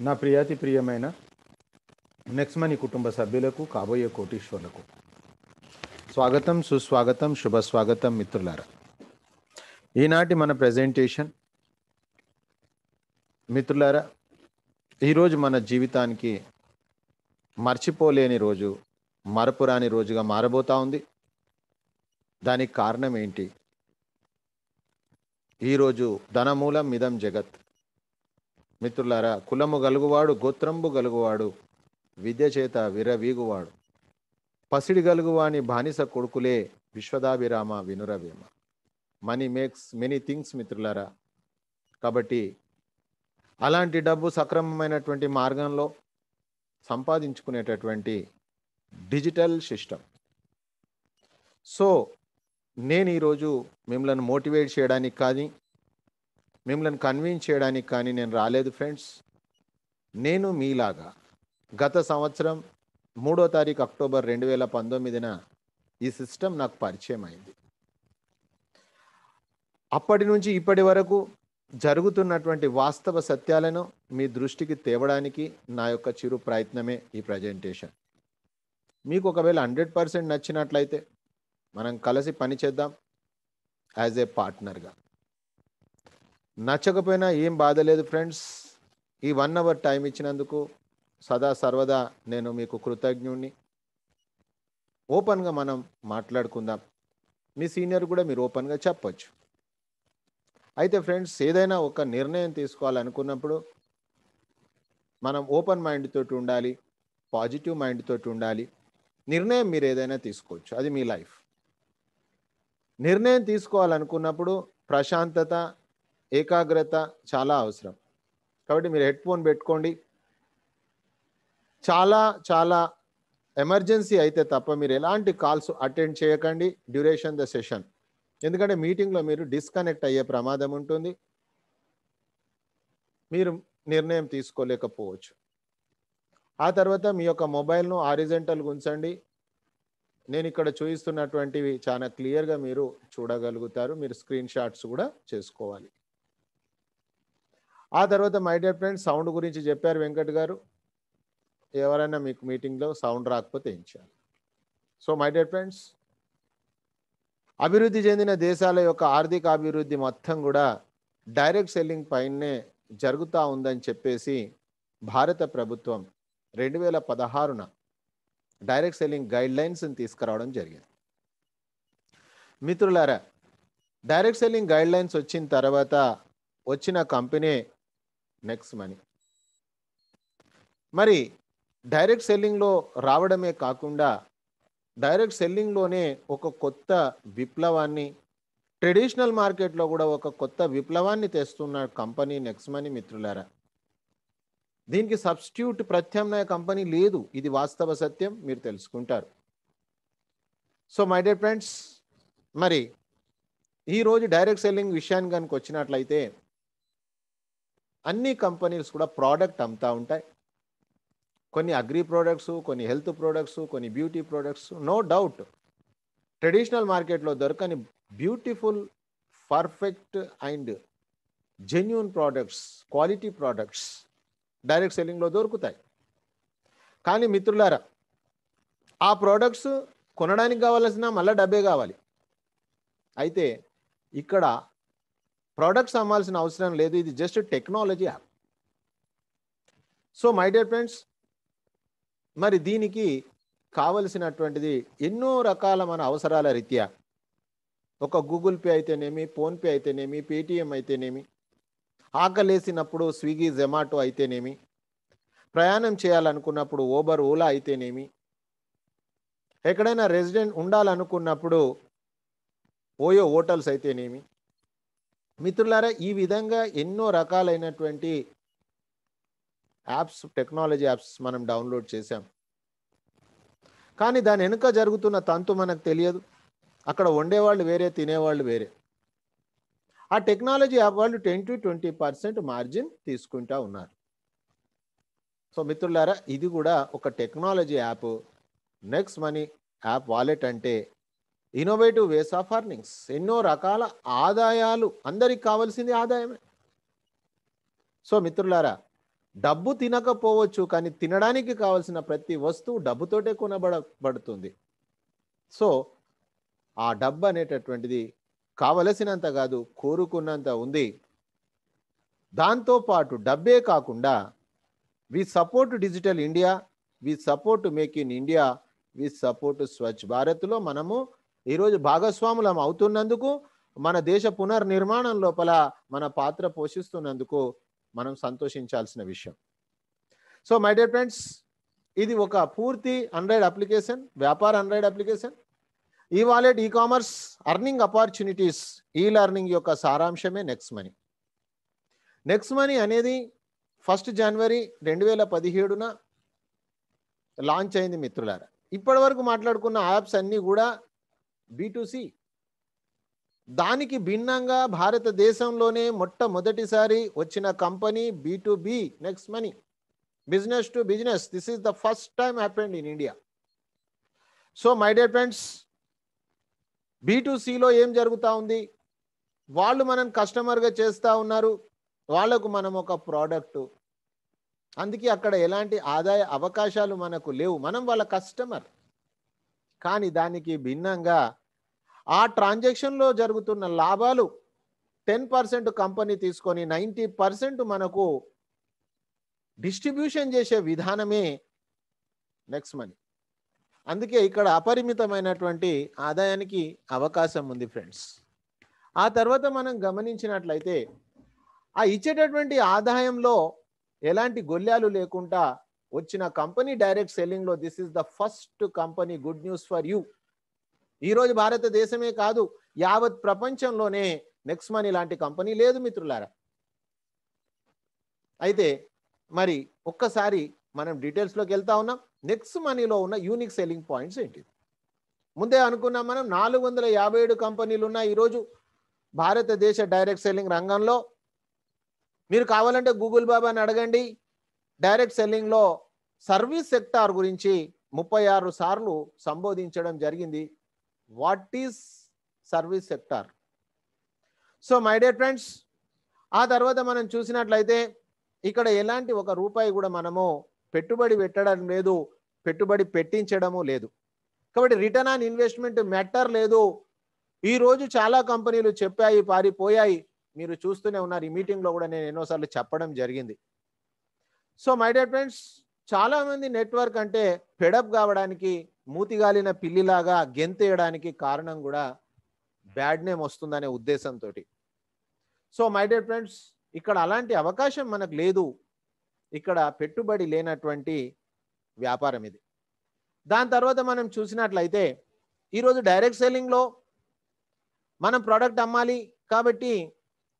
నా ప్రియాతి ప్రియమైన next money కుటుంబ సభ్యులకు కాబోయే కోటీశ్వర్లకు స్వాగతం, సుస్వాగతం, శుభ స్వాగతం మిత్రులారా. ఈనాటి మన ప్రెజెంటేషన్ మిత్రులారా, ఈరోజు మన జీవితానికి మర్చిపోలేని రోజు, మరపురాని రోజుగా మారబోతా ఉంది. దానికి కారణం ఏంటి? ఈరోజు ధనమూలం మిదం జగత్. మిత్రులారా, కులము గలుగువాడు, గోత్రంబు గలుగువాడు, విద్య చేత విరవీగువాడు, పసిడి గలుగువాని బానిస కొడుకులే విశ్వదాభిరామ వినురవేమ. మనీ మేక్స్ మెనీ థింగ్స్ మిత్రులారా. కాబట్టి అలాంటి డబ్బు సక్రమమైనటువంటి మార్గంలో సంపాదించుకునేటటువంటి డిజిటల్ సిస్టమ్. సో నేను ఈరోజు మిమ్మల్ని మోటివేట్ చేయడానికి కానీ, మిమ్మల్ని కన్విన్స్ చేయడానికి కానీ నేను రాలేదు ఫ్రెండ్స్. నేను మీలాగా గత సంవత్సరం 3వ తారీఖు అక్టోబర్ 2019న ఈ సిస్టమ్ నాకు పరిచయం అయింది. అప్పటి నుంచి ఇప్పటి వరకు జరుగుతున్నటువంటి వాస్తవ సత్యాలను మీ దృష్టికి తేవడానికి నా యొక్క చిరు ప్రయత్నమే ఈ ప్రజెంటేషన్. మీకు ఒకవేళ 100% నచ్చినట్లయితే మనం కలిసి పనిచేద్దాం యాజ్ ఏ పార్ట్నర్గా. నచ్చకపోయినా ఏం బాధ లేదు ఫ్రెండ్స్. ఈ 1 అవర్ టైం ఇచ్చినందుకు సదా సర్వదా నేను మీకు కృతజ్ఞుణ్ణి. ఓపెన్గా మనం మాట్లాడుకుందాం. మీ సీనియర్ కూడా మీరు ఓపెన్గా చెప్పొచ్చు. అయితే ఫ్రెండ్స్, ఏదైనా ఒక నిర్ణయం తీసుకోవాలనుకున్నప్పుడు మనం ఓపెన్ మైండ్ తోటి ఉండాలి, పాజిటివ్ మైండ్ తోటి ఉండాలి. నిర్ణయం మీరు ఏదైనా తీసుకోవచ్చు, అది మీ లైఫ్. నిర్ణయం తీసుకోవాలనుకున్నప్పుడు ప్రశాంతత, ఏకాగ్రత చాలా అవసరం. కాబట్టి మీరు హెడ్ ఫోన్ పెట్టుకోండి. చాలా చాలా ఎమర్జెన్సీ అయితే తప్ప మీరు ఎలాంటి కాల్స్ అటెండ్ చేయకండి డ్యూరేషన్ ద సెషన్. ఎందుకంటే మీటింగ్లో మీరు డిస్కనెక్ట్ అయ్యే ప్రమాదం ఉంటుంది, మీరు నిర్ణయం తీసుకోలేకపోవచ్చు. ఆ తర్వాత మీ యొక్క మొబైల్ను హారిజంటల్గా ఉంచండి. నేను ఇక్కడ చూపిస్తున్నటువంటివి చాలా క్లియర్గా మీరు చూడగలుగుతారు. మీరు స్క్రీన్ షాట్స్ కూడా చేసుకోవాలి. ఆ తర్వాత మై డియర్ ఫ్రెండ్స్, సౌండ్ గురించి చెప్పారు వెంకట్ గారు. ఎవరైనా మీకు మీటింగ్లో సౌండ్ రాకపోతే ఏం చేయాలి? సో మై డియర్ ఫ్రెండ్స్, అభివృద్ధి చెందిన దేశాల యొక్క ఆర్థిక అభివృద్ధి మొత్తం కూడా డైరెక్ట్ సెల్లింగ్ పైనే జరుగుతూ ఉందని చెప్పేసి భారత ప్రభుత్వం 2016న డైరెక్ట్ సెల్లింగ్ గైడ్లైన్స్ని తీసుకురావడం జరిగింది. మిత్రులారా, డైరెక్ట్ సెల్లింగ్ గైడ్లైన్స్ వచ్చిన తర్వాత వచ్చిన కంపెనీ నెక్స్ట్ మనీ. మరి డైరెక్ట్ సెల్లింగ్లో రావడమే కాకుండా డైరెక్ట్ సెల్లింగ్లోనే ఒక కొత్త విప్లవాన్ని, ట్రెడిషనల్ మార్కెట్లో కూడా ఒక కొత్త విప్లవాన్ని తెస్తున్న కంపెనీ నెక్స్ట్ మనీ మిత్రులారా. దీనికి సబ్స్టిట్యూట్ ప్రత్యామ్నాయ కంపెనీ లేదు. ఇది వాస్తవ సత్యం, మీరు తెలుసుకుంటారు. సో మై డియర్ ఫ్రెండ్స్, మరి ఈరోజు డైరెక్ట్ సెల్లింగ్ విషయానికి కనుక వచ్చినట్లయితే అన్ని కంపెనీస్ కూడా ప్రోడక్ట్ అమ్ముతూ ఉంటాయి. కొన్ని అగ్రి ప్రోడక్ట్స్, కొన్ని హెల్త్ ప్రోడక్ట్స్, కొన్ని beauty products. No doubt traditional మార్కెట్లో దొరకని beautiful, perfect and genuine products, quality products direct సెల్లింగ్లో దొరుకుతాయి. కానీ మిత్రులారా, ఆ ప్రోడక్ట్స్ కొనడానికి కావాల్సిన మళ్ళీ డబ్బే కావాలి. అయితే ఇక్కడ ప్రోడక్ట్స్ అమ్మాల్సిన అవసరం లేదు. ఇది just technology app. So my dear friends, మరి దీనికి కావలసినటువంటిది ఎన్నో రకాల మన అవసరాల రీత్యా, ఒక గూగుల్ పే అయితేనేమి, ఫోన్పే అయితేనేమి, పేటిఎం అయితేనేమి, ఆకలేసినప్పుడు స్విగ్గీ, జొమాటో అయితేనేమి, ప్రయాణం చేయాలనుకున్నప్పుడు ఓబర్, ఓలా అయితేనేమి, ఎక్కడైనా రెసిడెంట్ ఉండాలనుకున్నప్పుడు ఓయో హోటల్స్ అయితేనేమి. మిత్రులారా, ఈ విధంగా ఎన్నో రకాలైనటువంటి యాప్స్, టెక్నాలజీ యాప్స్ మనం డౌన్లోడ్ చేసాం. కానీ దాని వెనుక జరుగుతున్న తంతు మనకు తెలియదు. అక్కడ వండేవాళ్ళు వేరే, తినేవాళ్ళు వేరే. ఆ టెక్నాలజీ యాప్ వాళ్ళు 10 to 20% మార్జిన్ తీసుకుంటా ఉన్నారు. సో మిత్రులారా, ఇది కూడా ఒక technology app. Next money app wallet అంటే ఇన్నోవేటివ్ వేస్ ఆఫ్ అర్నింగ్స్. ఎన్నో రకాల ఆదాయాలు, అందరికి కావాల్సింది ఆదాయమే. సో మిత్రులారా, డబ్బు తినకపోవచ్చు, కానీ తినడానికి కావాల్సిన ప్రతి వస్తువు డబ్బుతోటే కొనబడబడుతుంది. సో ఆ డబ్బు అనేటటువంటిది కావలసినంత కాదు, కోరుకున్నంత ఉంది. దాంతో పాటు డబ్బే కాకుండా we support digital India, we support make in India, we support స్వచ్ఛ భారత్లో మనము ఈరోజు భాగస్వాములం అవుతున్నందుకు, మన దేశ పునర్నిర్మాణం లోపల మన పాత్ర పోషిస్తున్నందుకు మనం సంతోషించాల్సిన విషయం. సో మై డియర్ ఫ్రెండ్స్, ఇది ఒక పూర్తి ఆండ్రాయిడ్ అప్లికేషన్, వ్యాపార ఆండ్రాయిడ్ అప్లికేషన్. ఈ wallet, e commerce, earning opportunities, ఈ లెర్నింగ్ యొక్క సారాంశమే నెక్స్ట్ మనీ. నెక్స్ట్ మనీ అనేది 1 జనవరి 2017న లాంచ్ అయింది మిత్రులారా. ఇప్పటి వరకు మాట్లాడుకున్న యాప్స్ అన్నీ కూడా B2C. దానికి భిన్నంగా భారతదేశంలోనే మొట్టమొదటిసారి వచ్చిన company B2B, next money, business to business. This is the first time happened in India. So my dear friends, B2Cలో ఏం జరుగుతూ ఉంది? వాళ్ళు మనం కస్టమర్గా చేస్తూ ఉన్నారు, వాళ్లకు మనం ఒక ప్రోడక్ట్. అందుకే అక్కడ ఎలాంటి ఆదాయ అవకాశాలు మనకు లేవు, మనం వాళ్ళ కస్టమర్. కానీ దానికి భిన్నంగా ఆ ట్రాన్సాక్షన్లో జరుగుతున్న లాభాలు 10% కంపెనీ తీసుకొని 90% మనకు డిస్ట్రిబ్యూషన్ చేసే విధానమే నెక్స్ట్ మనీ. అందుకే ఇక్కడ అపరిమితమైనటువంటి ఆదాయానికి అవకాశం ఉంది ఫ్రెండ్స్. ఆ తర్వాత మనం గమనించినట్లయితే ఆ ఇచ్చేటటువంటి ఆదాయంలో ఎలాంటి గొల్లాలు లేకుండా వచ్చిన కంపెనీ డైరెక్ట్ సెల్లింగ్లో this is the first company. Good news for you. ఈరోజు భారతదేశమే కాదు, యావత్ ప్రపంచంలోనే నెక్స్ట్ మనీ లాంటి కంపెనీ లేదు మిత్రులారా. అయితే మరి ఒక్కసారి మనం డీటెయిల్స్లోకి వెళ్తా ఉన్నాం. నెక్స్ట్ మనీలో ఉన్న యూనిక్ సెల్లింగ్ పాయింట్స్ ఏంటి? ముందే అనుకున్నాం మనం, 457 కంపెనీలు ఉన్నాయి ఈరోజు భారతదేశ డైరెక్ట్ సెల్లింగ్ రంగంలో. మీరు కావాలంటే గూగుల్ బాబాని అడగండి. డైరెక్ట్ సెల్లింగ్లో సర్వీస్ సెక్టార్ గురించి 36 సార్లు సంబోధించడం జరిగింది. What is service sector? So my dear friends, ఆ తర్వాత మనం చూసినట్లయితే ఇక్కడ ఎలాంటి ఒక రూపాయి కూడా మనము పెట్టుబడి పెట్టడం లేదు, పెట్టుబడి పెట్టించడము లేదు. కాబట్టి రిటర్న్ ఆన్ ఇన్వెస్ట్మెంట్ మ్యాటర్ లేదు. ఈరోజు చాలా కంపెనీలు చెప్పాయి, పారిపోయాయి. మీరు చూస్తూనే ఉన్నారు. ఈ మీటింగ్లో కూడా నేను ఎన్నోసార్లు చెప్పడం జరిగింది. సో మై డియర్ ఫ్రెండ్స్, చాలామంది నెట్వర్క్ అంటే ఫెడప్ కావడానికి, మూతిగాలిన పిల్లిలాగా గెంతేయడానికి కారణం కూడా బ్యాడ్ నేమ్ వస్తుందనే ఉద్దేశంతో. సో మై డియర్ ఫ్రెండ్స్, ఇక్కడ అలాంటి అవకాశం మనకు లేదు. ఇక్కడ పెట్టుబడి లేనటువంటి వ్యాపారం ఇది. దాని తర్వాత మనం చూసినట్లయితే ఈరోజు డైరెక్ట్ సెల్లింగ్లో మనం ప్రోడక్ట్ అమ్మాలి కాబట్టి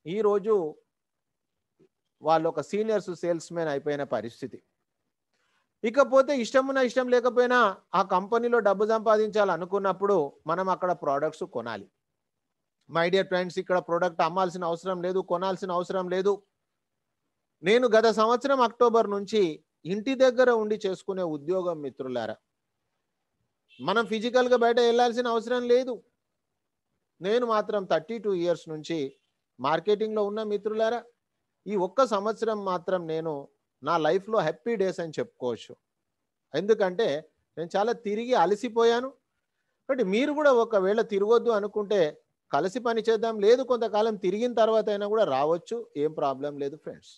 ఈరోజు వాళ్ళు ఒక సీనియర్స్ సేల్స్మెన్ అయిపోయిన పరిస్థితి. ఇకపోతే ఇష్టమున్నా ఇష్టం లేకపోయినా ఆ కంపెనీలో డబ్బు సంపాదించాలనుకున్నప్పుడు మనం అక్కడ ప్రోడక్ట్స్ కొనాలి. మై డియర్ ఫ్రెండ్స్, ఇక్కడ ప్రోడక్ట్ అమ్మాల్సిన అవసరం లేదు, కొనాల్సిన అవసరం లేదు. నేను గత సంవత్సరం అక్టోబర్ నుంచి ఇంటి దగ్గర ఉండి చేసుకునే ఉద్యోగం మిత్రులారా. మనం ఫిజికల్గా బయట వెళ్ళాల్సిన అవసరం లేదు. నేను మాత్రం 32 ఇయర్స్ నుంచి మార్కెటింగ్లో ఉన్న మిత్రులారా. ఈ ఒక్క సంవత్సరం మాత్రం నేను నా లైఫ్లో హ్యాపీ డేస్ అని చెప్పుకోవచ్చు. ఎందుకంటే నేను చాలా తిరిగి అలసిపోయాను. కాబట్టి మీరు కూడా ఒకవేళ తిరగొద్దు అనుకుంటే కలిసి పని చేద్దాం, లేదు కొంతకాలం తిరిగిన తర్వాత అయినా కూడా రావచ్చు, ఏం ప్రాబ్లం లేదు ఫ్రెండ్స్.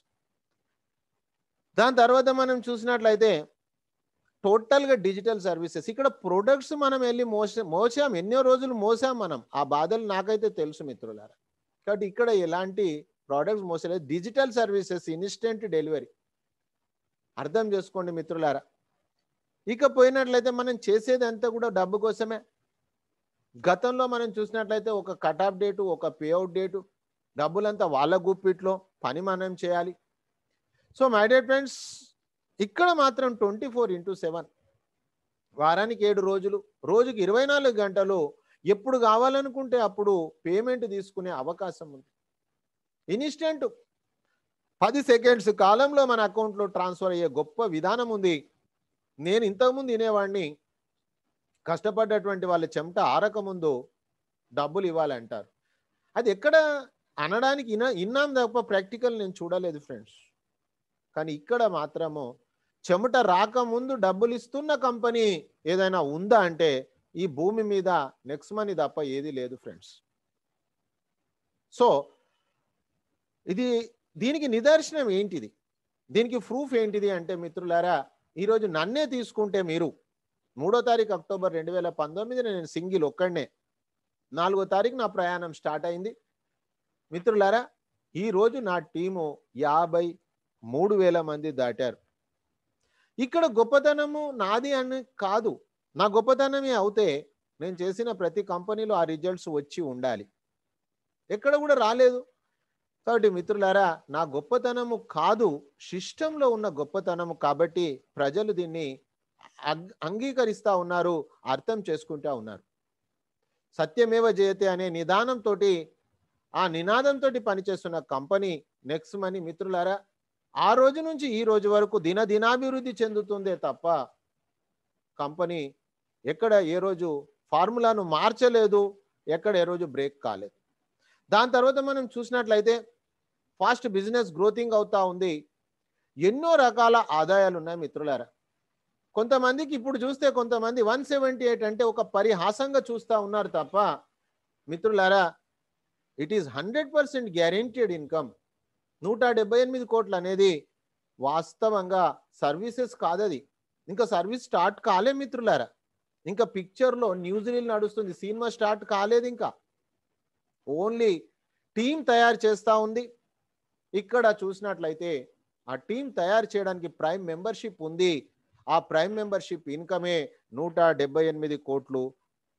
దాని తర్వాత మనం చూసినట్లయితే టోటల్గా డిజిటల్ సర్వీసెస్. ఇక్కడ ప్రొడక్ట్స్ మనం వెళ్ళి మోసాం, ఎన్నో రోజులు మోసాం మనం. ఆ బాధలు నాకైతే తెలుసు మిత్రులారా. కాబట్టి ఇక్కడ ఎలాంటి ప్రోడక్ట్స్ మోసలేదు. Digital services, instant delivery. అర్థం చేసుకోండి మిత్రులారా. ఇక పోయినట్లయితే మనం చేసేది అంతా కూడా డబ్బు కోసమే. గతంలో మనం చూసినట్లయితే ఒక కట్ ఆఫ్ డేటు, ఒక పేఅవుట్ డేటు, డబ్బులంతా వాళ్ళ గుప్పిట్లో, పని మనం చేయాలి. సో మై డియర్ ఫ్రెండ్స్, ఇక్కడ మాత్రం 24/7, వారానికి 7 రోజులు, రోజుకి 24 గంటలు, ఎప్పుడు కావాలనుకుంటే అప్పుడు పేమెంట్ తీసుకునే అవకాశం ఉంది. ఇన్స్టెంట్ 10 సెకండ్స్ కాలంలో మన అకౌంట్లో ట్రాన్స్ఫర్ అయ్యే గొప్ప విధానం ఉంది. నేను ఇంతకుముందు వినేవాడిని, కష్టపడ్డటువంటి వాళ్ళ చెమట ఆరకముందు డబ్బులు ఇవ్వాలంటారు. అది ఎక్కడ అనడానికి ఇన్నాం తప్ప ప్రాక్టికల్ నేను చూడలేదు ఫ్రెండ్స్. కానీ ఇక్కడ మాత్రము చెమట రాకముందు డబ్బులు ఇస్తున్న కంపెనీ ఏదైనా ఉందా అంటే ఈ భూమి మీద నెక్స్ట్ మనీ తప్ప ఏది లేదు ఫ్రెండ్స్. సో దీనికి నిదర్శనం ఏంటిది, దీనికి ప్రూఫ్ ఏంటిది అంటే మిత్రులారా, ఈరోజు నన్నే తీసుకుంటే మీరు 3వ తారీఖు అక్టోబర్ 2019 నేను సింగిల్ ఒక్కడనే, 4వ తారీఖు నా ప్రయాణం స్టార్ట్ అయింది మిత్రులారా. ఈరోజు నా టీము 53,000 మంది దాటారు. ఇక్కడ గొప్పతనము నాది అని కాదు, నా గొప్పతనమే అవుతే నేను చేసిన ప్రతి కంపెనీలో ఆ రిజల్ట్స్ వచ్చి ఉండాలి, ఎక్కడ కూడా రాలేదు. కాబట్టి మిత్రులారా, నా గొప్పతనము కాదు, సిస్టంలో ఉన్న గొప్పతనము. కాబట్టి ప్రజలు దీన్ని అంగీకరిస్తూ ఉన్నారు, అర్థం చేసుకుంటా ఉన్నారు. సత్యమేవ జయతే అనే నిదానంతో, ఆ నినాదంతో పనిచేస్తున్న కంపెనీ నెక్స్ట్ మనీ మిత్రులారా, ఆ రోజు నుంచి ఈ రోజు వరకు దినాభివృద్ధి చెందుతుందే తప్ప కంపెనీ ఎక్కడ ఏ రోజు ఫార్ములాను మార్చలేదు, ఎక్కడ ఏ రోజు బ్రేక్ కాలేదు. దాని తర్వాత మనం చూసినట్లయితే ఫాస్ట్ బిజినెస్ గ్రోతింగ్ అవుతా ఉంది, ఎన్నో రకాల ఆదాయాలు ఉన్నాయి మిత్రులారా. కొంతమందికి ఇప్పుడు చూస్తే కొంతమంది 178 అంటే ఒక పరిహాసంగా చూస్తూ ఉన్నారు తప్ప మిత్రులారా, ఇట్ ఈస్ 100% గ్యారెంటీడ్ ఇన్కమ్. 178 కోట్లు అనేది వాస్తవంగా సర్వీసెస్ కాదది, ఇంకా సర్వీస్ స్టార్ట్ కాలే మిత్రులారా. ఇంకా పిక్చర్లో న్యూస్ రీల్ నడుస్తుంది, సినిమా స్టార్ట్ కాలేదు, ఇంకా ఓన్లీ టీం తయారు చేస్తూ ఉంది. ఇక్కడ చూసినట్లయితే ఆ టీం తయారు చేయడానికి ప్రైమ్ మెంబర్షిప్ ఉంది. ఆ ప్రైమ్ మెంబర్షిప్ ఇన్కమే 178 కోట్లు.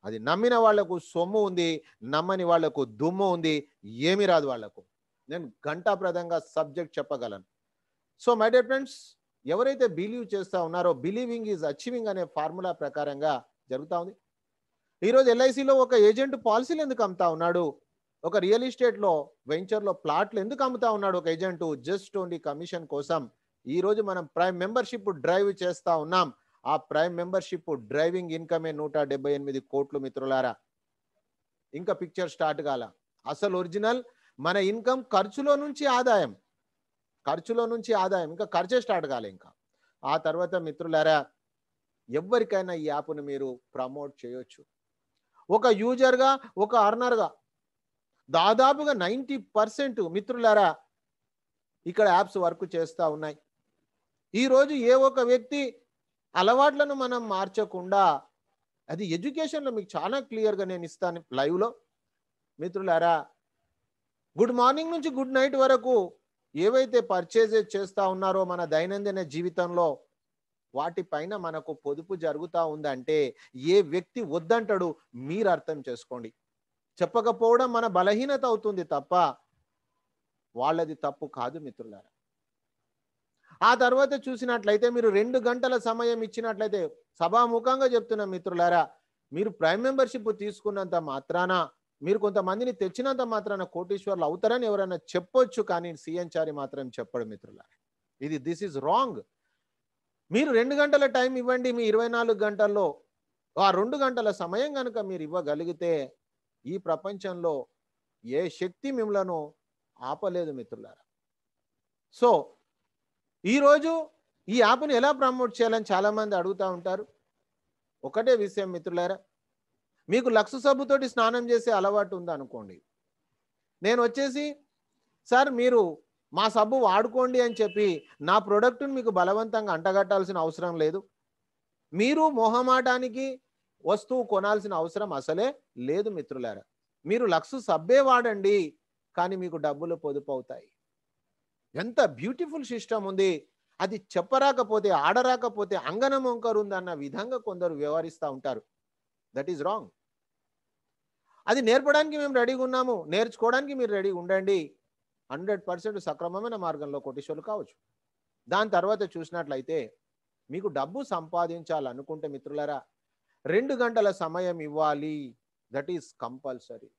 అది నమ్మిన వాళ్లకు సొమ్ము ఉంది, నమ్మని వాళ్లకు దుమ్ము ఉంది, ఏమి రాదు వాళ్లకు. నేను గంటాప్రదంగా సబ్జెక్ట్ చెప్పగలను. సో మై డియర్ ఫ్రెండ్స్, ఎవరైతే బిలీవ్ చేస్తూ ఉన్నారో బిలీవింగ్ ఈజ్ అచీవింగ్ అనే ఫార్ములా ప్రకారంగా జరుగుతూ ఉంది. ఈరోజు ఎల్ఐసిలో ఒక ఏజెంట్ పాలసీలు ఎందుకు అమ్ముతా ఉన్నాడు, ఒక రియల్ ఎస్టేట్లో వెంచర్లో ప్లాట్లు ఎందుకు అమ్ముతా ఉన్నాడు ఒక ఏజెంట్, జస్ట్ ఓన్లీ కమిషన్ కోసం. ఈరోజు మనం ప్రైమ్ మెంబర్షిప్ డ్రైవ్ చేస్తూ ఉన్నాం. ఆ ప్రైమ్ మెంబర్షిప్ డ్రైవింగ్ ఇన్కమే 178 కోట్లు మిత్రులారా. ఇంకా పిక్చర్ స్టార్ట్ కాల. అసలు ఒరిజినల్ మన ఇన్కమ్ ఖర్చులో నుంచి ఆదాయం, ఇంకా ఖర్చే స్టార్ట్ కాలే. ఇంకా ఆ తర్వాత మిత్రులారా, ఎవరికైనా ఈ యాప్ను మీరు ప్రమోట్ చేయొచ్చు. ఒక యూజర్గా, ఒక అర్నర్గా దాదాపుగా 90% మిత్రులారా ఇక్కడ యాప్స్ వర్క్ చేస్తూ ఉన్నాయి. ఈరోజు ఏ ఒక వ్యక్తి అలవాట్లను మనం మార్చకుండా, అది ఎడ్యుకేషన్లో మీకు చాలా క్లియర్గా నేను ఇస్తాను లైవ్లో మిత్రులారా. గుడ్ మార్నింగ్ నుంచి గుడ్ నైట్ వరకు ఏవైతే పర్చేజెస్ చేస్తూ ఉన్నారో మన దైనందిన జీవితంలో, వాటిపైన మనకు పొదుపు జరుగుతూ ఉందంటే ఏ వ్యక్తి వద్దంటాడు మీరు అర్థం చేసుకోండి. చెప్పకపోవడం మన బలహీనత అవుతుంది తప్ప వాళ్ళది తప్పు కాదు మిత్రులారా. ఆ తర్వాత చూసినట్లయితే మీరు 2 గంటల సమయం ఇచ్చినట్లయితే, సభాముఖంగా చెప్తున్న మిత్రులారా, మీరు ప్రైమ్ మెంబర్షిప్ తీసుకున్నంత మాత్రాన, మీరు కొంతమందిని తెచ్చినంత మాత్రాన కోటీశ్వర్లు అవుతారని ఎవరైనా చెప్పొచ్చు, కానీ సిఎన్చారి మాత్రం చెప్పడు మిత్రులారా. This is wrong. మీరు 2 గంటల టైం ఇవ్వండి, మీ 24 గంటల్లో ఆ 2 గంటల సమయం కనుక మీరు ఇవ్వగలిగితే ఈ ప్రపంచంలో ఏ శక్తి మిమ్మలను ఆపలేదు మిత్రులారా. సో ఈరోజు ఈ యాప్ని ఎలా ప్రమోట్ చేయాలని చాలామంది అడుగుతూ ఉంటారు. ఒకటే విషయం మిత్రులారా, మీకు లక్స్ సబ్బుతోటి స్నానం చేసే అలవాటు ఉందనుకోండి, నేను వచ్చేసి సార్ మీరు మా సబ్బు వాడుకోండి అని చెప్పి నా ప్రోడక్ట్ని మీకు బలవంతంగా అంటగట్టాల్సిన అవసరం లేదు. మీరు మొహమాటానికి వస్తువు కొనాల్సిన అవసరం అసలే లేదు మిత్రులారా. మీరు లక్స్ సబ్బే వాడండి, కానీ మీకు డబ్బులు పొదుపు అవుతాయి. ఎంత బ్యూటిఫుల్ సిస్టమ్ ఉంది. అది చెప్పరాకపోతే, ఆడరాకపోతే అంగనం వంకరు ఉందన్న విధంగా కొందరు వ్యవహరిస్తూ ఉంటారు. That is wrong. అది నేర్పడానికి మేము రెడీగా ఉన్నాము, నేర్చుకోవడానికి మీరు రెడీగా ఉండండి. 100% సక్రమమైన మార్గంలో కోటీశ్వరులు కావచ్చు. దాని తర్వాత చూసినట్లయితే మీకు డబ్బు సంపాదించాలనుకుంటే మిత్రులారా 2 గంటల సమయం ఇవ్వాలి. That is compulsory.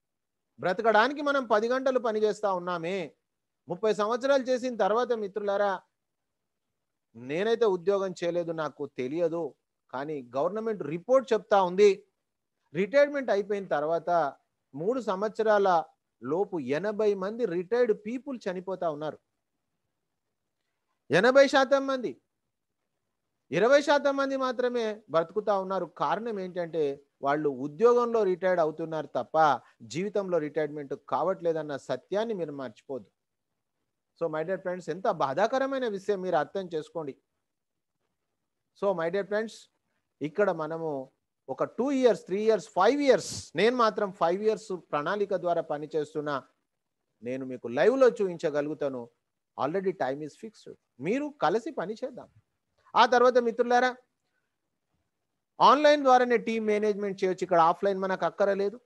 బ్రతకడానికి మనం 10 గంటలు పనిచేస్తూ ఉన్నామే. 30 సంవత్సరాలు చేసిన తర్వాత మిత్రులారా, నేనైతే ఉద్యోగం చేయలేదు, నాకు తెలియదు, కానీ గవర్నమెంట్ రిపోర్ట్ చెప్తా ఉంది, రిటైర్మెంట్ అయిపోయిన తర్వాత 3 సంవత్సరాల లోపు 80 మంది రిటైర్డ్ పీపుల్ చనిపోతా ఉన్నారు. 80% మంది, 20% మంది మాత్రమే బ్రతుకుతా ఉన్నారు. కారణం ఏంటంటే వాళ్ళు ఉద్యోగంలో రిటైర్డ్ అవుతున్నారు తప్ప జీవితంలో రిటైర్మెంట్ కావట్లేదన్న సత్యాన్ని మీరు మర్చిపోద్దు. సో మై డియర్ ఫ్రెండ్స్, ఎంత బాధాకరమైన విషయం మీరు అర్థం చేసుకోండి. సో మై డియర్ ఫ్రెండ్స్, ఇక్కడ మనము ఒక 2 ఇయర్స్, 3 ఇయర్స్, 5 ఇయర్స్, నేను మాత్రం 5 ఇయర్స్ ప్రణాళిక ద్వారా పనిచేస్తున్నా. నేను మీకు లైవ్లో చూపించగలుగుతాను. Already time is fixed. మీరు కలిసి పని చేద్దాం. ఆ తర్వాత మిత్రులారా, ఆన్లైన్ ద్వారానే టీమ్ మేనేజ్మెంట్ చేయొచ్చు. ఇక్కడ ఆఫ్లైన్ మనకు అక్కరలేదు.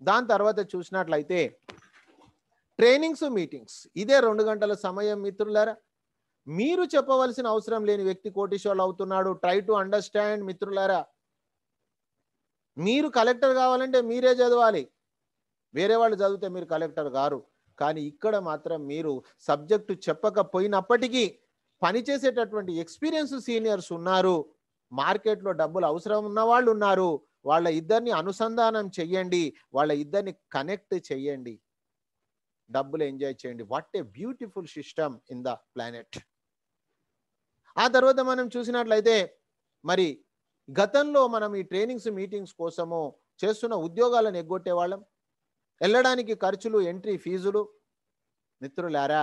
దాని తర్వాత చూసినట్లయితే ట్రైనింగ్స్, మీటింగ్స్, ఇదే 2 గంటల సమయం మిత్రులారా. మీరు చెప్పవలసిన అవసరం లేని వ్యక్తి కోటీశ్వరులు అవుతున్నాడు. ట్రై టు అండర్స్టాండ్ మిత్రులారా. మీరు కలెక్టర్ కావాలంటే మీరే చదవాలి. వేరే వాళ్ళు చదివితే మీరు కలెక్టర్ గారు. కానీ ఇక్కడ మాత్రం మీరు సబ్జెక్టు చెప్పకపోయినప్పటికీ పనిచేసేటటువంటి ఎక్స్పీరియన్స్ సీనియర్స్ ఉన్నారు. మార్కెట్లో డబ్బులు అవసరం ఉన్న వాళ్ళు ఉన్నారు. వాళ్ళ ఇద్దరిని అనుసంధానం చెయ్యండి, వాళ్ళ ఇద్దరిని కనెక్ట్ చెయ్యండి, డబ్బులు ఎంజాయ్ చేయండి. What a beautiful system in the planet. ఆ తర్వాత మనం చూసినట్లయితే మరి గతంలో మనం ఈ ట్రైనింగ్స్, మీటింగ్స్ కోసము చేస్తున్న ఉద్యోగాలను ఎగ్గొట్టే వాళ్ళం. వెళ్ళడానికి ఖర్చులు, ఎంట్రీ ఫీజులు. మిత్రులారా,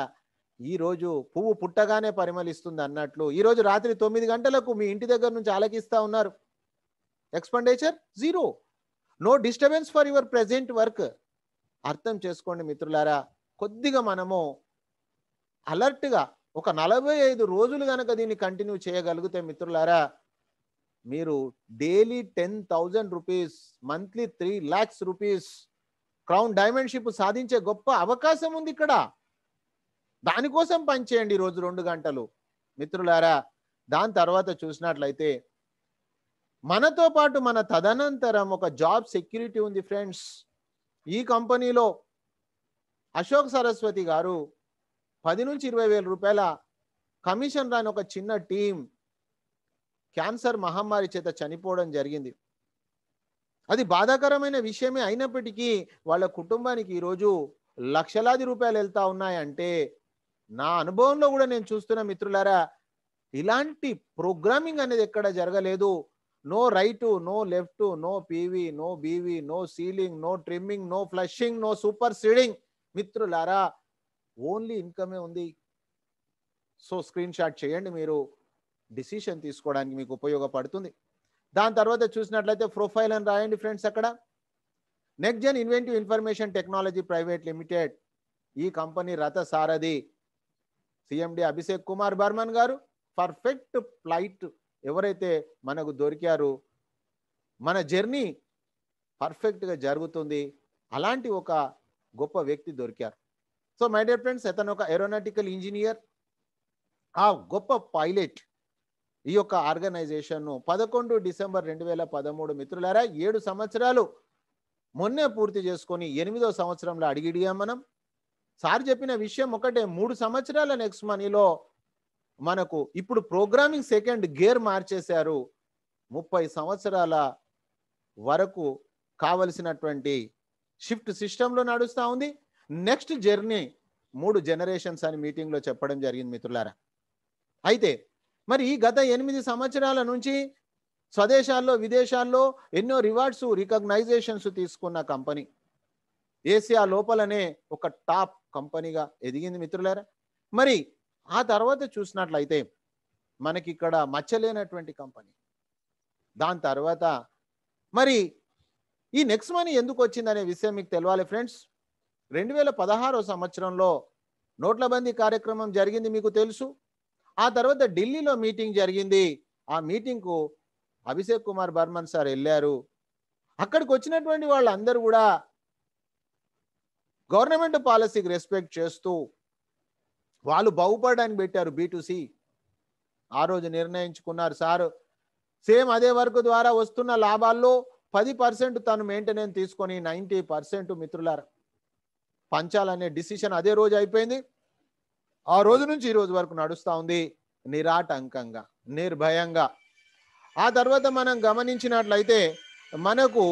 ఈరోజు పువ్వు పుట్టగానే పరిమళిస్తుంది అన్నట్లు ఈరోజు రాత్రి 9 గంటలకు మీ ఇంటి దగ్గర నుంచి ఆలకిస్తా ఉన్నారు. Expenditure zero, no disturbance for your present work. అర్థం చేసుకోండి మిత్రులారా. కొద్దిగా మనము అలర్ట్గా ఒక 45 రోజులు కనుక దీన్ని కంటిన్యూ చేయగలిగితే మిత్రులారా, మీరు daily 10,000 rupees, monthly 3 lakhs rupees crown diamondship సాధించే గొప్ప అవకాశం ఉంది ఇక్కడ. దానికోసం పనిచేయండి రోజు 2 గంటలు మిత్రులారా. దాని తర్వాత చూసినట్లయితే మనతో పాటు మన తదనంతరం ఒక జాబ్ సెక్యూరిటీ ఉంది ఫ్రెండ్స్. ఈ కంపెనీలో అశోక్ సరస్వతి గారు 10 నుంచి 20 వేల రూపాయల కమిషన్ రాని ఒక చిన్న టీం క్యాన్సర్ మహమ్మారి చేత చనిపోవడం జరిగింది. అది బాధాకరమైన విషయమే అయినప్పటికీ వాళ్ళ కుటుంబానికి ఈరోజు లక్షలాది రూపాయలు వెళ్తా ఉన్నాయంటే నా అనుభవంలో కూడా నేను చూస్తున్న మిత్రులారా, ఇలాంటి ప్రోగ్రామింగ్ అనేది ఎక్కడ జరగలేదు. No right, no left, no PV, no BV, no ceiling, no trimming, no flushing, no super seeding. మిత్రులారా, ఓన్లీ ఇన్కమే ఉంది. సో స్క్రీన్ షాట్ చేయండి, మీరు డిసిషన్ తీసుకోవడానికి మీకు ఉపయోగపడుతుంది. దాని తర్వాత చూసినట్లయితే ప్రొఫైల్ అని రాయండి ఫ్రెండ్స్. అక్కడ next gen inventive information technology private limited, ఈ కంపెనీ రథ సారథి సిఎండి అభిషేక్ కుమార్ బర్మన్ గారు. పర్ఫెక్ట్ ఫ్లైట్ ఎవరైతే మనకు దొరికారు, మన జర్నీ పర్ఫెక్ట్గా జరుగుతుంది, అలాంటి ఒక గొప్ప వ్యక్తి దొరికారు. సో మై డియర్ ఫ్రెండ్స్, అతను ఒక ఏరోనాటికల్ ఇంజనీర్, ఆ గొప్ప పైలట్. ఈ యొక్క ఆర్గనైజేషన్ను 11 డిసెంబర్ 2013 మిత్రులారా, 7 సంవత్సరాలు మొన్నే పూర్తి చేసుకొని 8వ సంవత్సరంలో అడిగిడియాం మనం. సార్ చెప్పిన విషయం ఒకటే, 3 సంవత్సరాల నెక్స్ట్ మనీలో మనకు ఇప్పుడు ప్రోగ్రామింగ్ సెకండ్ గేర్ మార్చేశారు. 30 సంవత్సరాల వరకు కావలసినటువంటి షిఫ్ట్ సిస్టంలో నడుస్తూ ఉంది. నెక్స్ట్ జర్నీ 3 జనరేషన్స్ అని మీటింగ్లో చెప్పడం జరిగింది మిత్రులారా. అయితే మరి ఈ గత 8 సంవత్సరాల నుంచి స్వదేశాల్లో, విదేశాల్లో ఎన్నో రివార్డ్స్, రికగ్నైజేషన్స్ తీసుకున్న కంపెనీ ఏసియా లోపలనే ఒక టాప్ కంపెనీగా ఎదిగింది మిత్రులారా. మరి ఆ తర్వాత చూసినట్లయితే మనకి ఇక్కడ మచ్చలేనటువంటి కంపెనీ. దాని తర్వాత మరి ఈ నెక్స్ట్ మనీ ఎందుకు వచ్చిందనే విషయం మీకు తెలవాలి ఫ్రెండ్స్. 2016 సంవత్సరంలో నోట్లబందీ కార్యక్రమం జరిగింది, మీకు తెలుసు. ఆ తర్వాత ఢిల్లీలో మీటింగ్ జరిగింది. ఆ మీటింగ్కు అభిషేక్ కుమార్ బర్మన్ సార్ వెళ్ళారు. అక్కడికి వచ్చినటువంటి వాళ్ళందరూ కూడా గవర్నమెంట్ పాలసీకి రెస్పెక్ట్ చేస్తూ వాళ్ళు బాగుపడడానికి పెట్టారు B2C. ఆ రోజు నిర్ణయించుకున్నారు సార్, సేమ్ అదే వర్క్ ద్వారా వస్తున్న లాభాల్లో 10% తను మెయింటెనెన్స్ తీసుకొని 90% మిత్రులారా పంచాలనే డిసిషన్ అదే రోజు అయిపోయింది. ఆ రోజు నుంచి ఈ రోజు వరకు నడుస్తూ ఉంది నిరాటంకంగా, నిర్భయంగా. ఆ తర్వాత మనం గమనించినట్లయితే మనకు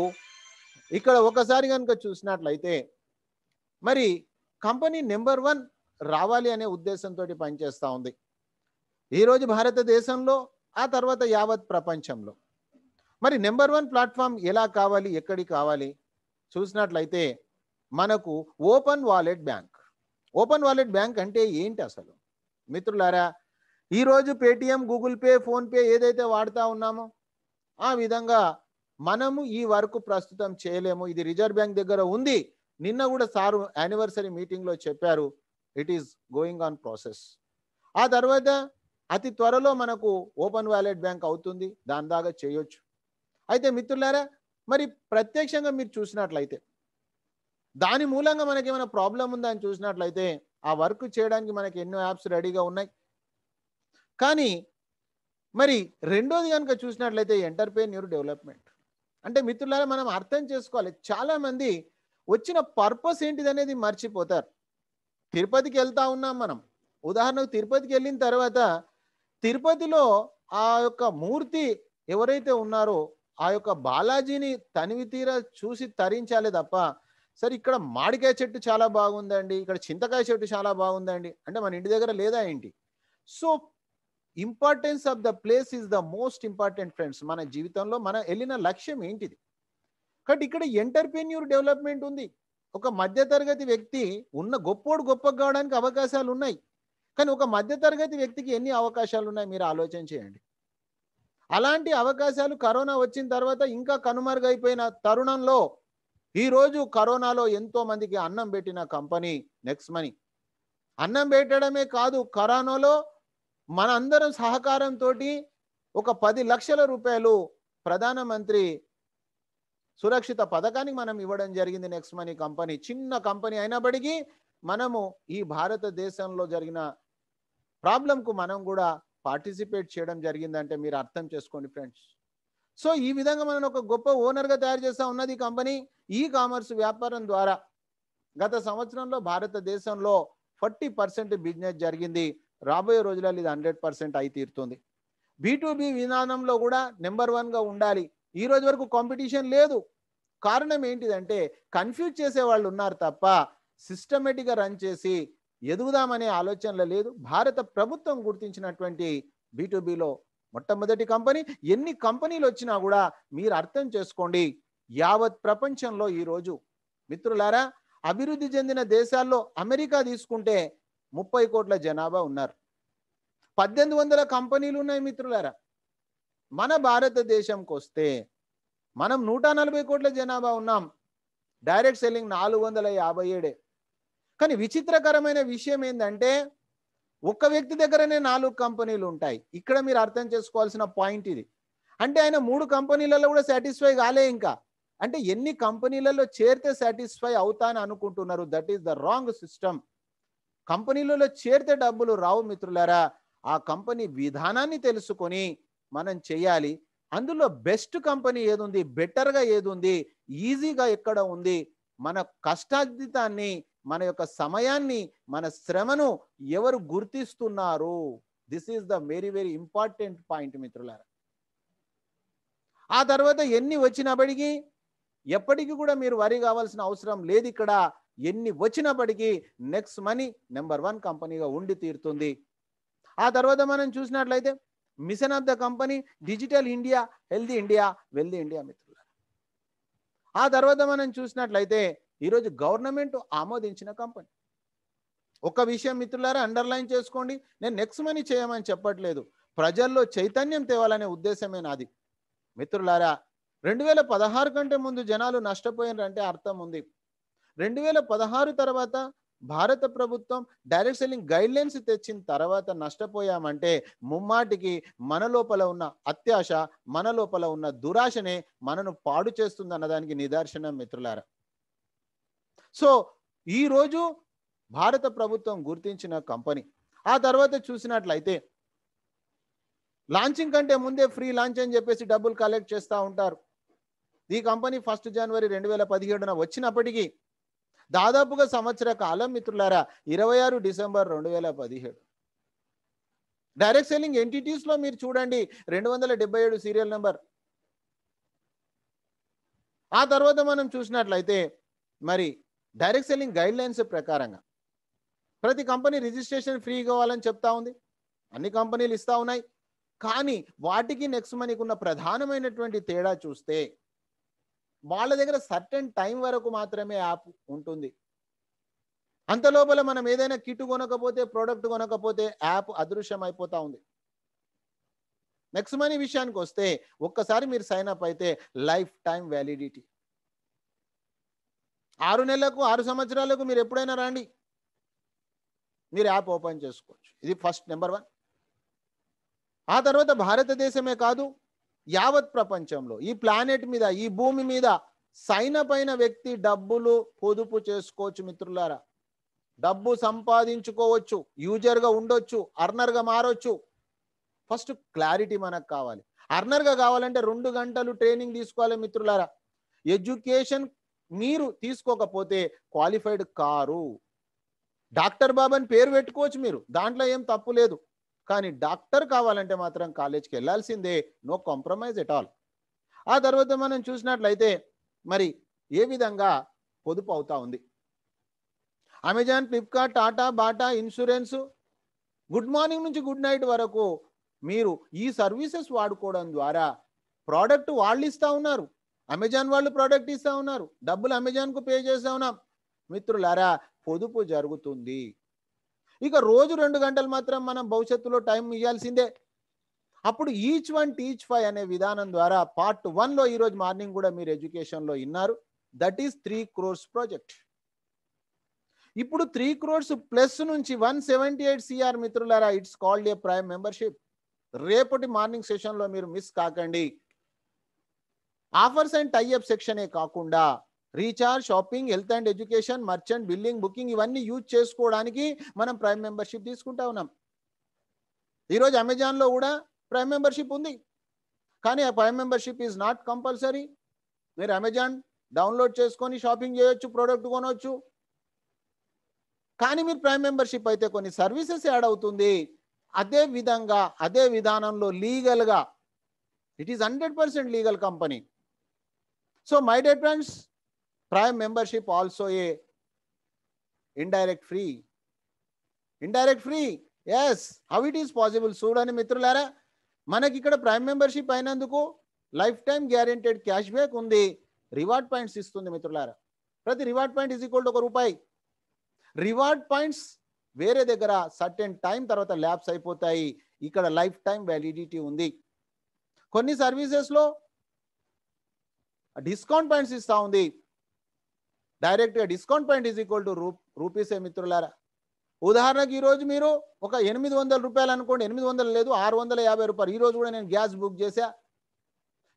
ఇక్కడ ఒకసారి కనుక చూసినట్లయితే మరి కంపెనీ నెంబర్ 1 రావాలి అనే ఉద్దేశంతో పనిచేస్తూ ఉంది. ఈరోజు భారతదేశంలో, ఆ తర్వాత యావత్ ప్రపంచంలో. మరి నెంబర్ 1 ప్లాట్‌ఫార్మ్ ఎలా కావాలి? ఎక్కడికి కావాలి? చూసినట్లయితే మనకు open wallet bank. Open wallet bank అంటే ఏంటి అసలు? మిత్రులారా, ఈరోజు పేటీఎం, గూగుల్ పే, ఫోన్‌పే ఏదైతే వాడుతా ఉన్నామో, ఆ విధంగా మనము ఈ వరకు ప్రస్తుతం చేయలేము. ఇది రిజర్వ్ బ్యాంక్ దగ్గర ఉంది. నిన్న కూడా సారు యానివర్సరీ మీటింగ్‌లో చెప్పారు. It is going on process. ఆ తర్వాత అతి త్వరలో మనకు ఓపెన్ వాలెట్ బ్యాంక్ అవుతుంది. దాని దాకా చేయొచ్చు. అయితే మిత్రులారా, మరి ప్రత్యక్షంగా మీరు చూసినట్లయితే, దాని మూలంగా మనకేమైనా ప్రాబ్లమ్ ఉందా అని చూసినట్లయితే, ఆ వర్క్ చేయడానికి మనకి ఎన్నో యాప్స్ రెడీగా ఉన్నాయి. కానీ మరి రెండోది గనుక చూసినట్లయితే ఎంటర్‌ప్రెన్యూర్ డెవలప్‌మెంట్. అంటే మిత్రులారా, మనం అర్థం చేసుకోవాలి. చాలామంది వచ్చిన పర్పస్ ఏంటిదనేది మర్చిపోతారు. తిరుపతికి వెళ్తా ఉన్నాం మనం. ఉదాహరణకు తిరుపతికి వెళ్ళిన తర్వాత, తిరుపతిలో ఆ యొక్క మూర్తి ఎవరైతే ఉన్నారో, ఆ యొక్క బాలాజీని తనివి తీరా చూసి తరించాలే తప్ప, సరే ఇక్కడ మామిడికాయ చెట్టు చాలా బాగుందండి, ఇక్కడ చింతకాయ చెట్టు చాలా బాగుందండి అంటే మన ఇంటి దగ్గర లేదా ఏంటి? So importance of the place is the most important friends. మన జీవితంలో మనం వెళ్ళిన లక్ష్యం ఏంటిది? కాబట్టి ఇక్కడ ఎంటర్‌ప్రెన్యూర్ డెవలప్‌మెంట్ ఉంది. ఒక మధ్య తరగతి వ్యక్తి గొప్పోడు గొప్పగా కావడానికి అవకాశాలు ఉన్నాయి. కానీ ఒక మధ్య తరగతి వ్యక్తికి ఎన్ని అవకాశాలు ఉన్నాయి మీరు ఆలోచన చేయండి. అలాంటి అవకాశాలు కరోనా వచ్చిన తర్వాత ఇంకా కనుమరుగైపోయిన తరుణంలో, ఈరోజు కరోనాలో ఎంతో మందికి అన్నం పెట్టిన కంపెనీ నెక్స్ట్ మనీ. అన్నం పెట్టడమే కాదు, కరోనాలో మనందరం సహకారంతోటి ఒక 10 లక్షల రూపాయలు ప్రధానమంత్రి సురక్షిత పథకానికి మనం ఇవ్వడం జరిగింది. నెక్స్ట్ మనీ కంపెనీ చిన్న కంపెనీ అయినప్పటికీ మనము ఈ భారతదేశంలో జరిగిన ప్రాబ్లంకు మనం కూడా పార్టిసిపేట్ చేయడం జరిగిందంటే మీరు అర్థం చేసుకోండి ఫ్రెండ్స్. సో ఈ విధంగా మనం ఒక గొప్ప ఓనర్గా తయారు చేస్తా ఉన్నది ఈ కంపెనీ. ఈ కామర్స్ వ్యాపారం ద్వారా గత సంవత్సరంలో భారతదేశంలో 40% బిజినెస్ జరిగింది. రాబోయే రోజులలో ఇది 100% అయి తీరుతుంది. బి2బి విధానంలో కూడా నెంబర్ 1గా ఉండాలి. ఈ రోజు వరకు కాంపిటీషన్ లేదు. కారణం ఏంటిదంటే కన్ఫ్యూజ్ చేసే వాళ్ళు ఉన్నారు తప్ప సిస్టమేటిక్గా రన్ చేసి ఎదుగుదామనే ఆలోచనలో లేదు. భారత ప్రభుత్వం గుర్తించినటువంటి బి2బిలో మొట్టమొదటి కంపెనీ. ఎన్ని కంపెనీలు వచ్చినా కూడా మీరు అర్థం చేసుకోండి, యావత్ ప్రపంచంలో ఈరోజు మిత్రులారా, అభివృద్ధి చెందిన దేశాల్లో అమెరికా తీసుకుంటే 30 కోట్ల జనాభా ఉన్నారు. 1800 కంపెనీలు ఉన్నాయి మిత్రులారా. మన భారతదేశంకి వస్తే మనం 140 కోట్ల జనాభా ఉన్నాం. Direct selling 457. కానీ విచిత్రకరమైన విషయం ఏంటంటే ఒక్క వ్యక్తి దగ్గరనే 4 కంపెనీలు ఉంటాయి. ఇక్కడ మీరు అర్థం చేసుకోవాల్సిన పాయింట్ ఇది. అంటే ఆయన 3 కంపెనీలలో కూడా సాటిస్ఫై కాలే ఇంకా. అంటే ఎన్ని కంపెనీలలో చేరితే సాటిస్ఫై అవుతా అని అనుకుంటున్నారు. That is the wrong system. కంపెనీలలో చేరితే డబ్బులు రావు మిత్రులారా. ఆ కంపెనీ విధానాన్ని తెలుసుకొని మనం చేయాలి. అందులో బెస్ట్ కంపెనీ ఏదుంది, బెటర్గా ఏదుంది, ఈజీగా ఎక్కడ ఉంది, మన కష్టార్జితాన్ని, మన యొక్క సమయాన్ని, మన శ్రమను ఎవరు గుర్తిస్తున్నారు? This is the very very important point మిత్రులారా. ఆ తర్వాత ఎన్ని వచ్చినప్పటికీ ఎప్పటికీ కూడా మీరు వరి కావాల్సిన అవసరం లేదు. ఇక్కడ ఎన్ని వచ్చినప్పటికీ నెక్స్ట్ మనీ నెంబర్ 1 కంపెనీగా ఉండి తీరుతుంది. ఆ తర్వాత మనం చూసినట్లయితే machine of the company digital India, healthy India, wealthy India మిత్రులారా. ఆ తర్వాత మనం చూసినట్లయితే ఈరోజు గవర్నమెంట్ ఆమోదించిన కంపెనీ. ఒక విషయం మిత్రులారా అండర్లైన్ చేసుకోండి, నేను నెక్స్ట్ మనీ చేయమని చెప్పట్లేదు. ప్రజల్లో చైతన్యం తేవాలనే ఉద్దేశమే నాది. మిత్రులారా, 2016 కంటే ముందు జనాలు నష్టపోయినారంటే అర్థం ఉంది. 2016 తర్వాత భారత ప్రభుత్వం డైరెక్ట్ సెల్లింగ్ గైడ్లైన్స్ తెచ్చిన తర్వాత నష్టపోయామంటే ముమ్మాటికి మన లోపల ఉన్న అత్యాశ, మన లోపల ఉన్న దురాశనే మనను పాడు చేస్తుంది అన్నదానికి నిదర్శనం మిత్రులారా. సో ఈరోజు భారత ప్రభుత్వం గుర్తించిన కంపెనీ. ఆ తర్వాత చూసినట్లయితే లాంచింగ్ కంటే ముందే ఫ్రీ లాంచ్ అని చెప్పేసి డబ్బులు కలెక్ట్ చేస్తూ ఉంటారు. ఈ కంపెనీ 1 జనవరి 2017 వచ్చినప్పటికీ దాదాపుగా సంవత్సర కాలం మిత్రులారా 26 డిసెంబర్ 2017. డైరెక్ట్ సెల్లింగ్ ఎంటిటీస్లో మీరు చూడండి 277 సీరియల్ నెంబర్. ఆ తర్వాత మనం చూసినట్లయితే మరి డైరెక్ట్ సెల్లింగ్ గైడ్ లైన్స్ ప్రకారంగా ప్రతి కంపెనీ రిజిస్ట్రేషన్ ఫ్రీ కావాలని చెప్తా ఉంది. అన్ని కంపెనీలు ఇస్తా ఉన్నాయి. కానీ వాటికి నెక్స్ట్ మనీకి ఉన్న ప్రధానమైనటువంటి తేడా చూస్తే వాళ్ళ దగ్గర సర్టెన్ టైం వరకు మాత్రమే యాప్ ఉంటుంది. అంత లోపల మనం ఏదైనా కిట్ కొనకపోతే, ప్రోడక్ట్ కొనకపోతే యాప్ అదృశ్యం అయిపోతా ఉంది. నెక్స్ట్ మనీ విషయానికి వస్తే ఒక్కసారి మీరు సైన్ అప్ అయితే లైఫ్ టైం వ్యాలిడిటీ. 6 నెలలకు 6 సంవత్సరాలకు మీరు ఎప్పుడైనా రండి, మీరు యాప్ ఓపెన్ చేసుకోవచ్చు. ఇది ఫస్ట్ నెంబర్ 1. ఆ తర్వాత భారతదేశమే కాదు, యావత్ ప్రపంచంలో ఈ ప్లానెట్ మీద, ఈ భూమి మీద సైన్ అప్ అయిన వ్యక్తి డబ్బులు పొదుపు చేసుకోవచ్చు మిత్రులారా. డబ్బు సంపాదించుకోవచ్చు, యూజర్గా ఉండొచ్చు, అర్నర్గా మారొచ్చు. ఫస్ట్ క్లారిటీ మనకు కావాలి. అర్నర్గా కావాలంటే 2 గంటలు ట్రైనింగ్ తీసుకోవాలి మిత్రులారా. ఎడ్యుకేషన్ మీరు తీసుకోకపోతే క్వాలిఫైడ్ కారు. డాక్టర్ బాబు అని పేరు పెట్టుకోవచ్చు మీరు, దాంట్లో ఏం తప్పు లేదు. కానీ డాక్టర్ కావాలంటే మాత్రం కాలేజ్కి వెళ్ళాల్సిందే, నో కాంప్రమైజ్ ఎట్ ఆల్. ఆ తర్వాత మనం చూసినట్లయితే మరి ఏ విధంగా పొదుపు అవుతా ఉంది. Amazon, Flipkart, Tata, Bata, insurance, good morning నుంచి గుడ్ నైట్ వరకు మీరు ఈ సర్వీసెస్ వాడుకోవడం ద్వారా ప్రోడక్ట్ వాళ్ళు ఇస్తూ ఉన్నారు, అమెజాన్ వాళ్ళు ప్రోడక్ట్ ఇస్తూ ఉన్నారు, డబ్బులు అమెజాన్కు పే చేస్తూ ఉన్నాం. మిత్రులారా, పొదుపు జరుగుతుంది. ఇక రోజు 2 గంటలు మాత్రం మనం భవిష్యత్తులో టైం ఇవ్వాల్సిందే. అప్పుడు ఈచ్ 1 టీచ్ 5 అనే విధానం ద్వారా పార్ట్ 1లో ఈరోజు మార్నింగ్ కూడా మీరు ఎడ్యుకేషన్లో విన్నారు. That is 3 crores project. ఇప్పుడు 3 crores ప్లస్ నుంచి 178 CR మిత్రులారా, it's called a prime membership. రేపటి మార్నింగ్ సెషన్లో మీరు మిస్ కాకండి. ఆఫర్స్ అండ్ టైఅప్ సెక్షనే కాకుండా recharge, shopping, health and education, merchant, billing, booking ఇవన్నీ యూజ్ చేసుకోవడానికి మనం ప్రైమ్ మెంబర్షిప్ తీసుకుంటా ఉన్నాం. ఈరోజు అమెజాన్లో కూడా ప్రైమ్ మెంబర్షిప్ ఉంది. కానీ ఆ prime membership is not compulsory. మీరు అమెజాన్ డౌన్లోడ్ చేసుకొని షాపింగ్ చేయొచ్చు, ప్రోడక్ట్ కొనవచ్చు. కానీ మీరు ప్రైమ్ మెంబర్షిప్ అయితే కొన్ని సర్వీసెస్ యాడ్ అవుతుంది. అదే విధంగా అదే విధానంలో లీగల్గా it is 100% legal company. So my dear friends, prime membership also a indirect free. Yes, how it is possible చూడండి మిత్రులారా. మనకి ఇక్కడ ప్రైమ్ మెంబర్షిప్ అయినందుకు life time guaranteed cash back ఉంది, రివార్డ్ పాయింట్స్ ఇస్తుంది మిత్రులారా. ప్రతి reward point is equal to ₹1. Reward points వేరే దగ్గర సర్టెన్ టైం తర్వాత ల్యాప్స్ అయిపోతాయి. ఇక్కడ లైఫ్ టైం వ్యాలిడిటీ ఉంది. కొన్ని సర్వీసెస్లో డిస్కౌంట్ పాయింట్స్ ఇస్తూ ఉంది. డైరెక్ట్గా discount point is equal to రూపీసే మిత్రులారా. ఉదాహరణకి ఈరోజు మీరు ఒక ₹800 అనుకోండి, 800 లేదు ₹650. ఈరోజు కూడా నేను గ్యాస్ బుక్ చేశా.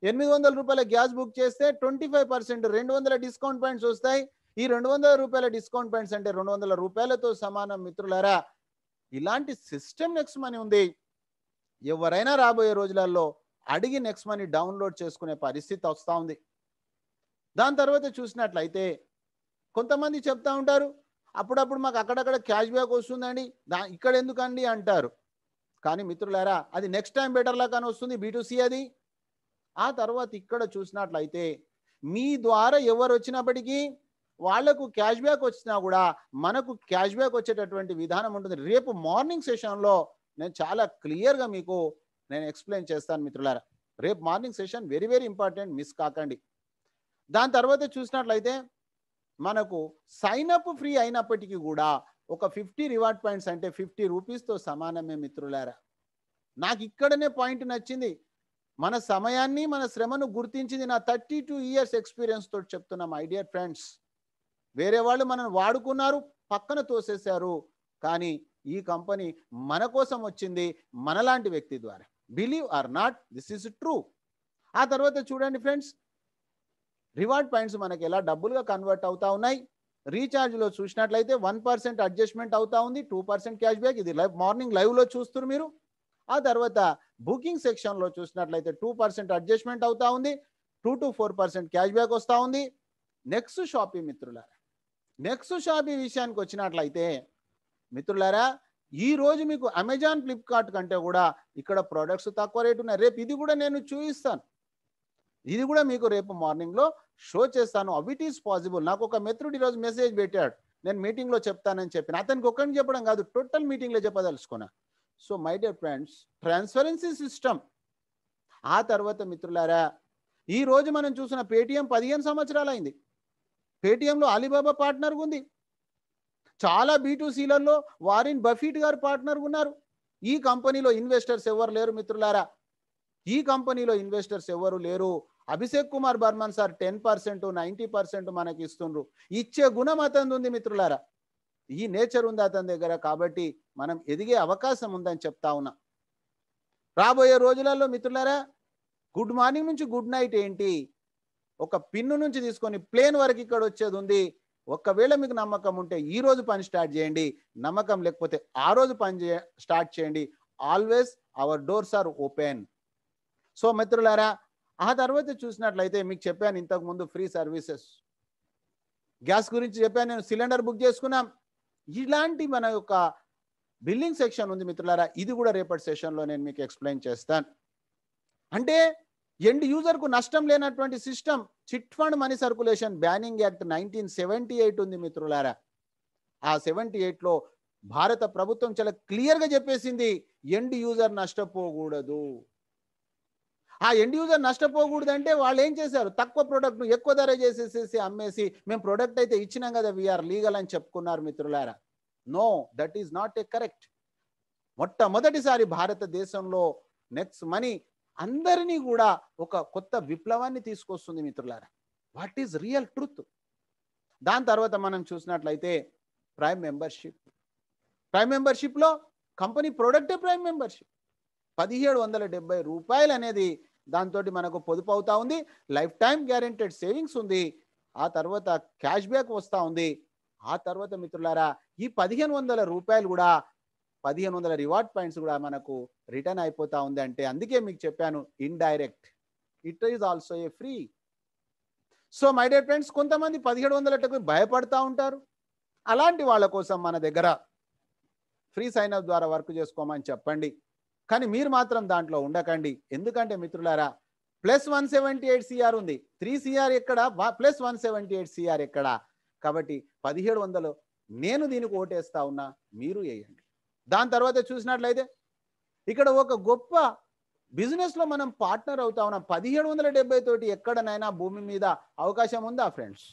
₹800 గ్యాస్ బుక్ చేస్తే 25% 200 డిస్కౌంట్ పాయింట్స్ వస్తాయి. ఈ ₹200 డిస్కౌంట్ పాయింట్స్ అంటే ₹200తో సమానం మిత్రులారా. ఇలాంటి సిస్టమ్ నెక్స్ట్ మనీ ఉంది. ఎవరైనా రాబోయే రోజులలో అడిగి నెక్స్ట్ మనీ డౌన్లోడ్ చేసుకునే పరిస్థితి వస్తూ ఉంది. దాని తర్వాత చూసినట్లయితే కొంతమంది చెప్తా ఉంటారు, అప్పుడప్పుడు మాకు అక్కడక్కడ క్యాష్ బ్యాక్ వస్తుందండి, ఇక్కడ ఎందుకండి అంటారు. కానీ మిత్రులారా, అది నెక్స్ట్ టైం బెటర్ లక్ అని వస్తుంది, B2C అది. ఆ తర్వాత ఇక్కడ చూసినట్లయితే మీ ద్వారా ఎవరు వచ్చినప్పటికీ వాళ్లకు క్యాష్ బ్యాక్ వచ్చినా కూడా మనకు క్యాష్ బ్యాక్ వచ్చేటటువంటి విధానం ఉంటుంది. రేపు మార్నింగ్ సెషన్లో నేను చాలా క్లియర్గా మీకు నేను ఎక్స్ప్లెయిన్ చేస్తాను మిత్రులారా. రేపు morning session very very important, miss కాకండి. దాని తర్వాత చూసినట్లయితే మనకు సైన్ అప్ ఫ్రీ అయినప్పటికీ కూడా ఒక 50 రివార్డ్ పాయింట్స్ అంటే ₹50తో సమానమే మిత్రులారా. నాకు ఇక్కడనే పాయింట్ నచ్చింది. మన సమయాన్ని మన శ్రమను గుర్తించింది నా 32 years ఎక్స్పీరియన్స్ తోటి చెప్తున్నా మై డియర్ ఫ్రెండ్స్. వేరే వాళ్ళు మనల్ని వాడుకున్నారు, పక్కన తోసేశారు. కానీ ఈ కంపెనీ మన కోసం వచ్చింది, మనలాంటి వ్యక్తి ద్వారా. Believe are not, this is true. ఆ తర్వాత చూడండి ఫ్రెండ్స్, రివార్డ్ పాయింట్స్ మనకి ఎలా డబ్బులుగా కన్వర్ట్ అవుతా ఉన్నాయి. రీఛార్జ్లో చూసినట్లయితే 1% అడ్జస్ట్మెంట్ అవుతా ఉంది, 2% క్యాష్ బ్యాక్. ఇది మార్నింగ్ లైవ్లో చూస్తున్నారు మీరు. ఆ తర్వాత బుకింగ్ సెక్షన్లో చూసినట్లయితే 2% అడ్జస్ట్మెంట్ అవుతా ఉంది, 2 to 4% క్యాష్ బ్యాక్ వస్తూ ఉంది. నెక్స్ట్ షాపీ మిత్రులారా, నెక్స్ట్ షాపీ విషయానికి వచ్చినట్లయితే మిత్రులారా, ఈ రోజు మీకు అమెజాన్, ఫ్లిప్కార్ట్ కంటే కూడా ఇక్కడ ప్రొడక్ట్స్ తక్కువ రేటు ఉన్నాయి. రేపు ఇది కూడా నేను చూపిస్తాను, ఇది కూడా మీకు రేపు మార్నింగ్లో షో చేస్తాను. How it is possible. నాకు ఒక మిత్రుడు ఈరోజు మెసేజ్ పెట్టాడు, నేను మీటింగ్లో చెప్తానని చెప్పిన. అతనికి ఒక్కడిని చెప్పడం కాదు, టోటల్ మీటింగ్లో చెప్పదలుచుకున్నా. So my dear friends, transparency system. ఆ తర్వాత మిత్రులారా, ఈ రోజు మనం చూసిన పేటిఎం 15 సంవత్సరాలు అయింది. పేటిఎంలో అలీబాబా పార్ట్నర్గా ఉంది. చాలా బీ2సీలలో వారిన్ బఫీట్ గారు పార్ట్నర్గా ఉన్నారు. ఈ కంపెనీలో ఇన్వెస్టర్స్ ఎవరు లేరు మిత్రులారా. ఈ కంపెనీలో ఇన్వెస్టర్స్ ఎవరు లేరు. అభిషేక్ కుమార్ బర్మన్ సార్ 10%, 90% మనకి ఇస్తుండ్రు. ఇచ్చే గుణం అతను ఉంది మిత్రులారా. ఈ నేచర్ ఉంది అతని దగ్గర. కాబట్టి మనం ఎదిగే అవకాశం ఉందని చెప్తా ఉన్నా. రాబోయే రోజులలో మిత్రులారా, గుడ్ మార్నింగ్ నుంచి గుడ్ నైట్ ఏంటి, ఒక పిన్ను నుంచి తీసుకొని ప్లేన్ వరకు ఇక్కడ వచ్చేది ఉంది. ఒక్కవేళ మీకు నమ్మకం ఉంటే ఈ రోజు పని స్టార్ట్ చేయండి. నమ్మకం లేకపోతే ఆ రోజు పని స్టార్ట్ చేయండి. Always our doors are open. So మిత్రులారా, ఆ తర్వాత చూసినట్లయితే మీకు చెప్పాను ఇంతకుముందు ఫ్రీ సర్వీసెస్, గ్యాస్ గురించి చెప్పాను నేను. సిలిండర్ బుక్ చేసుకున్నాం. ఇలాంటి మన యొక్క బిల్లింగ్ సెక్షన్ ఉంది మిత్రులారా. ఇది కూడా రేపటి సెషన్లో నేను మీకు ఎక్స్ప్లెయిన్ చేస్తాను. అంటే ఎండ్ యూజర్కు నష్టం లేనటువంటి system. Chit fund money circulation banning act 1978 ఉంది మిత్రులారా. ఆ 78లో భారత ప్రభుత్వం చాలా క్లియర్గా చెప్పేసింది, ఎండ్ యూజర్ నష్టపోకూడదు. ఆ ఎండ్ యూజర్ నష్టపోకూడదు అంటే వాళ్ళు ఏం చేశారు, తక్కువ ప్రోడక్ట్ను ఎక్కువ ధర చేసేసేసి అమ్మేసి మేము ప్రోడక్ట్ అయితే ఇచ్చినాం కదా, వీఆర్ లీగల్ అని చెప్పుకున్నారు మిత్రులారా. No, that is not a correct. మొట్టమొదటిసారి భారతదేశంలో నెక్స్ట్ మనీ అందరినీ కూడా ఒక కొత్త విప్లవాన్ని తీసుకొస్తుంది మిత్రులారా. What is real truth. దాని తర్వాత మనం చూసినట్లయితే ప్రైమ్ మెంబర్షిప్. ప్రైమ్ మెంబర్షిప్లో కంపెనీ ప్రోడక్టే ప్రైమ్ మెంబర్షిప్. 1770 రూపాయలు అనేది దాంతో మనకు పొదుపు అవుతా ఉంది. లైఫ్ టైం గ్యారెంటెడ్ సేవింగ్స్ ఉంది. ఆ తర్వాత క్యాష్ బ్యాక్ వస్తూ ఉంది. ఆ తర్వాత మిత్రులారా, ఈ 1500 రూపాయలు కూడా 1500 రివార్డ్ పాయింట్స్ కూడా మనకు రిటర్న్ అయిపోతా ఉంది. అంటే అందుకే మీకు చెప్పాను, indirect, it is also a free. So my dear friends, కొంతమంది 1700కు భయపడతా ఉంటారు. అలాంటి వాళ్ళ కోసం మన దగ్గర ఫ్రీ సైన్అప్ ద్వారా వర్క్ చేసుకోమని చెప్పండి. కానీ మీరు మాత్రం దాంట్లో ఉండకండి. ఎందుకంటే మిత్రులారా, +178 CR ఉంది. 3 CR ఎక్కడ, +178 CR ఎక్కడ. కాబట్టి 1700 నేను దీనికి ఓటేస్తా ఉన్నా, మీరు వేయండి. దాని తర్వాత చూసినట్లయితే ఇక్కడ ఒక గొప్ప బిజినెస్లో మనం పార్ట్నర్ అవుతా ఉన్నాం. 1770 తోటి ఎక్కడనైనా భూమి మీద అవకాశం ఉందా ఫ్రెండ్స్?